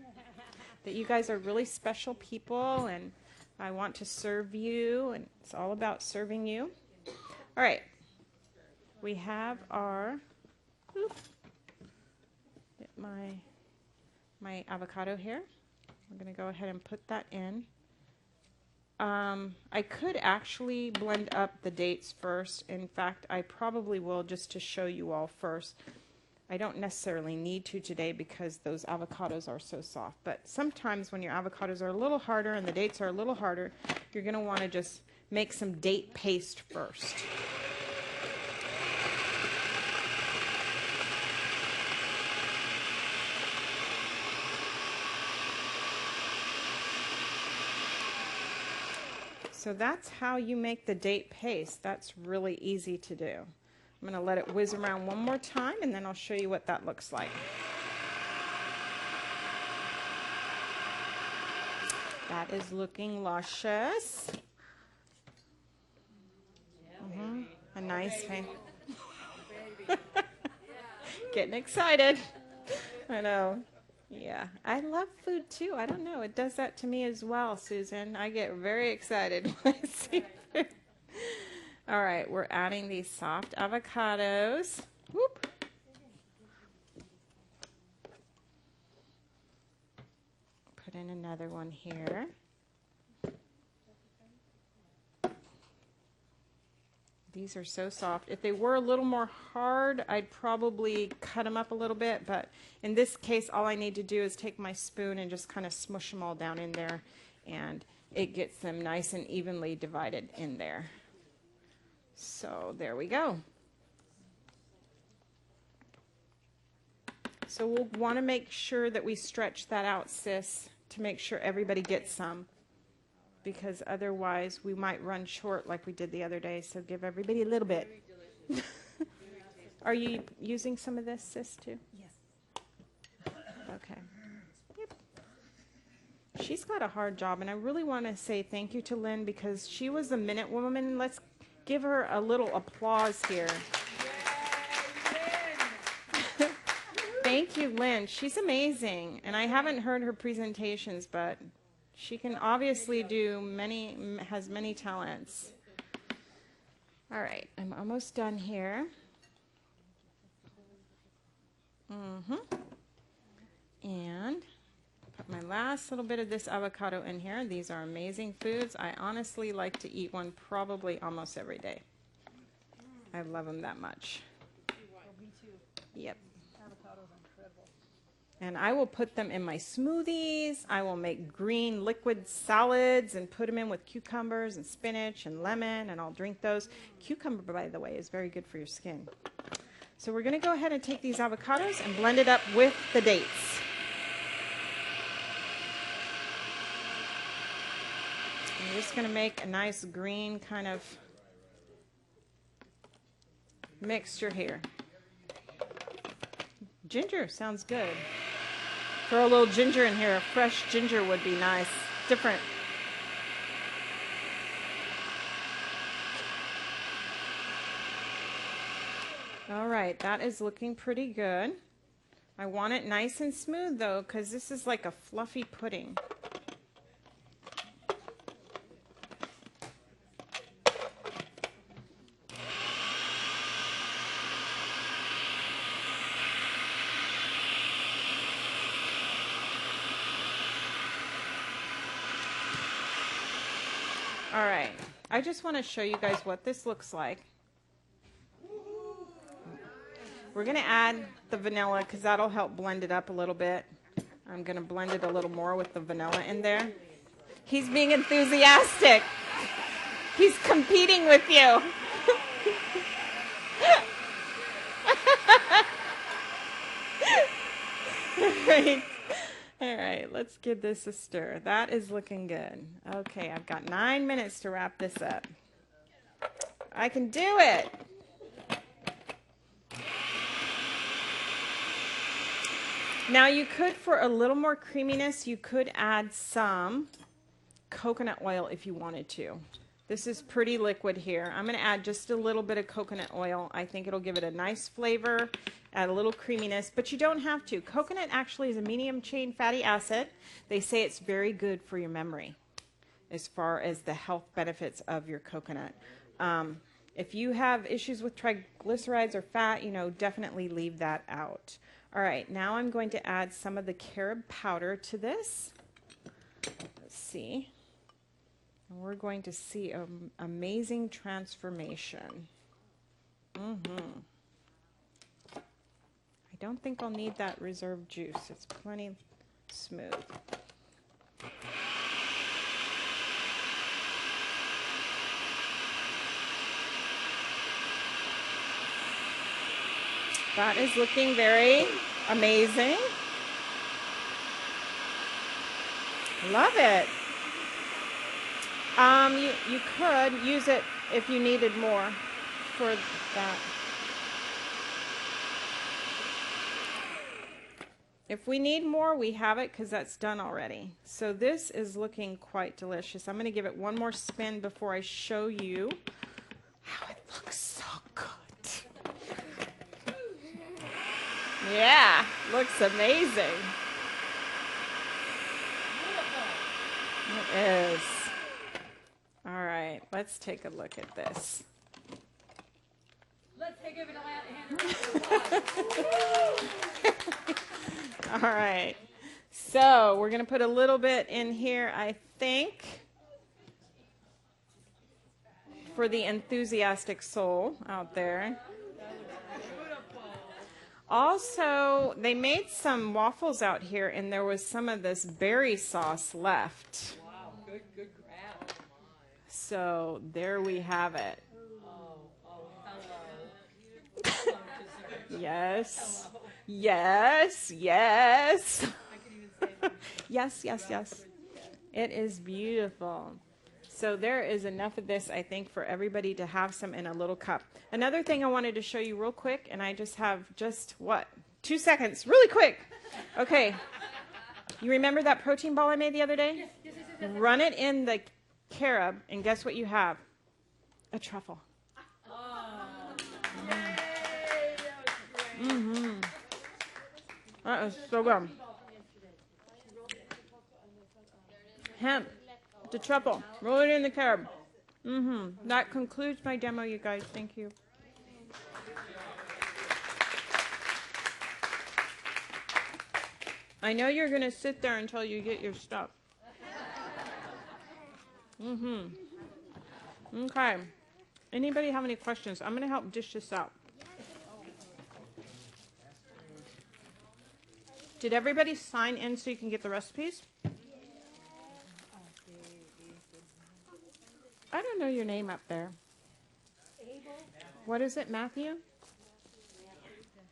S4: That you guys are really special people, and I want to serve you, and it's all about serving you. All right. We have our Get my avocado here. I'm going to go ahead and put that in. I could actually blend up the dates first. In fact, I probably will, just to show you all first. I don't necessarily need to today because those avocados are so soft. But sometimes when your avocados are a little harder and the dates are a little harder, you're going to want to just make some date paste first. So that's how you make the date paste. That's really easy to do. I'm going to let it whiz around one more time, and then I'll show you what that looks like. That is looking luscious. A nice thing. Getting excited. I know. Yeah, I love food too. I don't know. It does that to me as well, Susan. I get very excited when I see food. All right, we're adding these soft avocados. Whoop. Put in another one here. These are so soft. If they were a little more hard, I'd probably cut them up a little bit, but in this case, all I need to do is take my spoon and just kind of smush them all down in there, and it gets them nice and evenly divided in there. So there we go. So we'll want to make sure that we stretch that out, sis, to make sure everybody gets some, because otherwise we might run short like we did the other day. So give everybody a little bit. Are you using some of this, sis, too? Yes. Okay. Yep. She's got a hard job, and I really want to say thank you to Lynn, because she was the minute woman. Let's give her a little applause here. Thank you, Lynn. She's amazing, and I haven't heard her presentations, but she can obviously has many talents. All right, I'm almost done here. And put my last little bit of this avocado in here. These are amazing foods. I honestly like to eat one probably almost every day. I love them that much.
S6: Me too.
S4: Yep.
S6: Avocados are incredible.
S4: And I will put them in my smoothies. I will make green liquid salads and put them in with cucumbers and spinach and lemon, and I'll drink those. Cucumber, by the way, is very good for your skin. So we're going to go ahead and take these avocados and blend it up with the dates. I'm just going to make a nice green kind of mixture here. Ginger sounds good. Throw a little ginger in here. Fresh ginger would be nice. Different. All right, that is looking pretty good. I want it nice and smooth though, because this is like a fluffy pudding. All right, I just want to show you guys what this looks like. We're going to add the vanilla because that'll help blend it up a little bit. I'm going to blend it a little more with the vanilla in there. He's being enthusiastic. He's competing with you. Right. All right, let's give this a stir. That is looking good. Okay, I've got 9 minutes to wrap this up. I can do it. Now you could, for a little more creaminess, you could add some coconut oil if you wanted to. This is pretty liquid here. I'm going to add just a little bit of coconut oil. I think it'll give it a nice flavor, add a little creaminess, but you don't have to. Coconut actually is a medium chain fatty acid. They say it's very good for your memory as far as the health benefits of your coconut. If you have issues with triglycerides or fat, definitely leave that out. All right, now I'm going to add some of the carob powder to this. Let's see. And we're going to see an amazing transformation. I don't think I'll need that reserve juice. It's plenty smooth. That is looking very amazing. Love it. You could use it if you needed more for that. If we need more, we have it because that's done already. So this is looking quite delicious. I'm going to give it one more spin before I show you how it looks so good. Yeah, looks amazing. It is. All right, let's take a look at this.
S3: Let's take it in
S4: All right, so we're going to put a little bit in here, I think, for the enthusiastic soul out there. Also, they made some waffles out here, and there was some of this berry sauce left.
S3: Wow, good grab.
S4: So there we have it.
S3: Hello.
S4: Yes. Yes. Yes.
S3: I can even say that.
S4: Yes. It is beautiful. So there is enough of this, I think, for everybody to have some in a little cup. Another thing I wanted to show you real quick, and I just have 2 seconds, really quick. Okay. You remember that protein ball I made the other day?
S3: Yes.
S4: Run it in the carob, and guess what you have? A truffle.
S3: Yay, that was great.
S4: That is so good. Hemp. The truffle. Roll it in the carob. That concludes my demo, you guys. Thank you. I know you're going to sit there until you get your stuff. Okay. Anybody have any questions? I'm going to help dish this out. Did everybody sign in so you can get the recipes? I don't know your name up there. What is it, Matthew?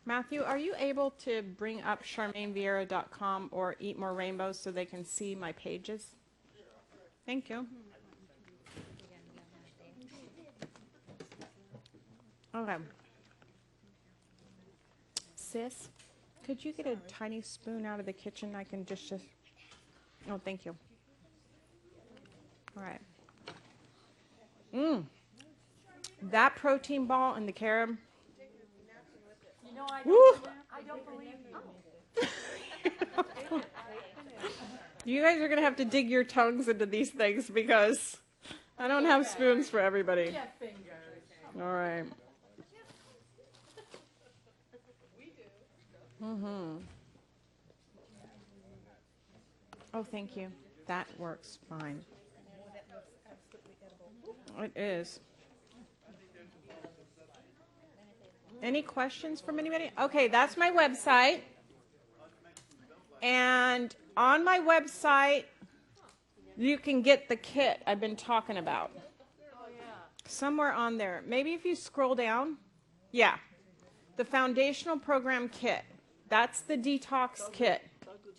S4: Matthew, are you able to bring up CharmaineVierra.com or Eat More Rainbows so they can see my pages? Thank you. Okay. Sis, could you get a tiny spoon out of the kitchen? I can just... Oh, thank you. All right. That protein ball and the carob.
S3: You know, I don't believe you.
S4: You guys are going to have to dig your tongues into these things because I don't have spoons for everybody.
S3: Yeah, fingers.
S4: All right. Oh, thank you. That works fine. It is. Any questions from anybody? Okay, that's my website. And on my website, you can get the kit I've been talking about. Somewhere on there. Maybe if you scroll down. Yeah. The foundational program kit. That's the detox kit.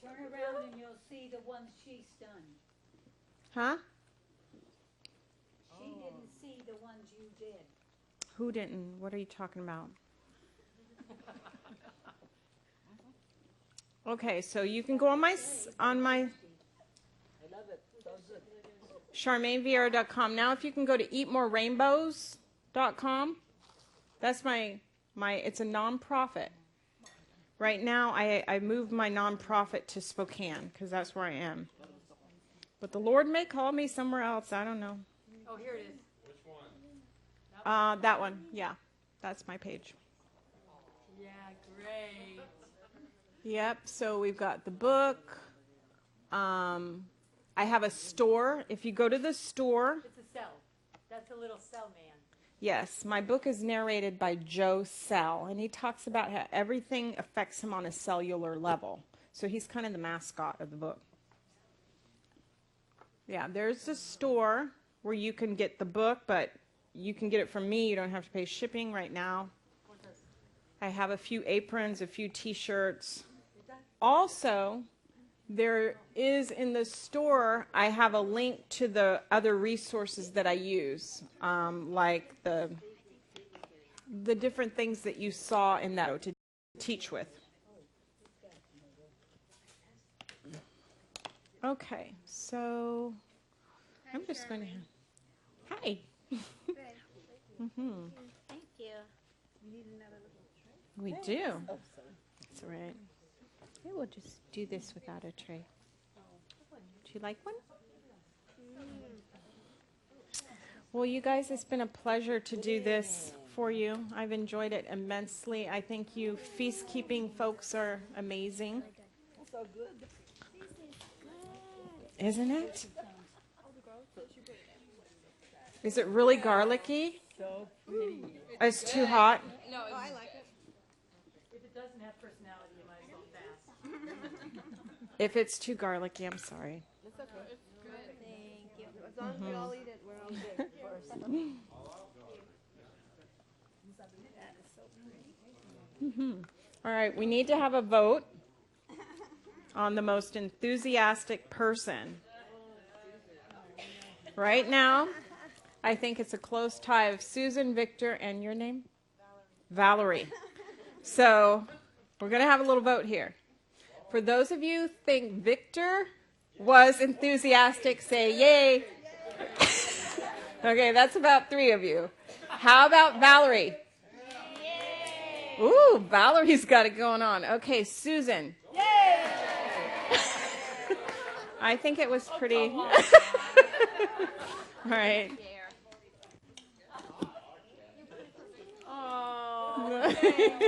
S7: Turn around and you'll see the ones she's done.
S4: Huh?
S7: She didn't see the ones you did.
S4: Who didn't? What are you talking about? Okay, so you can go on my CharmaineVierra.com. Now if you can go to eatmorerainbows.com. That's my it's a nonprofit. Right now I moved my nonprofit to Spokane because that's where I am. But the Lord may call me somewhere else. I don't know.
S3: Oh, here it is.
S5: Which one?
S3: Nope,
S4: That one, yeah. That's my page.
S3: Yeah, great.
S4: Yep, so we've got the book. I have a store. If you go to the store,
S3: It's a cell. That's a little cell man.
S4: yes, my book is narrated by Joe Sell, and he talks about how everything affects him on a cellular level. So he's kind of the mascot of the book. Yeah, there's a store where you can get the book, but you can get it from me. You don't have to pay shipping right now. I have a few aprons, a few t-shirts. Also, there is in the store, I have a link to the other resources that I use, like the different things that you saw in that to teach with. Okay, so I'm just going to. Hi.
S6: Thank you.
S4: We do. That's all right. Maybe we'll just do this without a tray. Do you like one? Well, you guys, it's been a pleasure to do this for you. I've enjoyed it immensely. I think you feast-keeping folks are amazing. Isn't it? Is it really garlicky? It's too hot?
S3: No, I like it. If it doesn't have personality, you might as well fast.
S4: If it's too garlicky, I'm sorry.
S3: It's okay. It's good.
S6: Thank you.
S3: As long as we all eat it, we're all good first.
S4: All right, we need to have a vote on the most enthusiastic person. Right now, I think it's a close tie of Susan, Victor, and your name? Valerie. So we're going to have a little vote here. For those of you who think Victor was enthusiastic, say yay. Okay, that's about 3 of you. How about Valerie? Ooh, Valerie's got it going on. Okay, Susan. Yay! I think it was pretty. All right.
S3: Oh, thank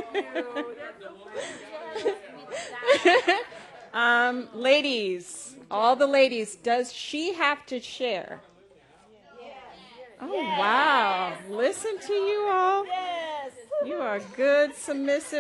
S3: you.
S4: Ladies, all the ladies, does she have to share? Oh, wow. Listen to you all. You are good, submissive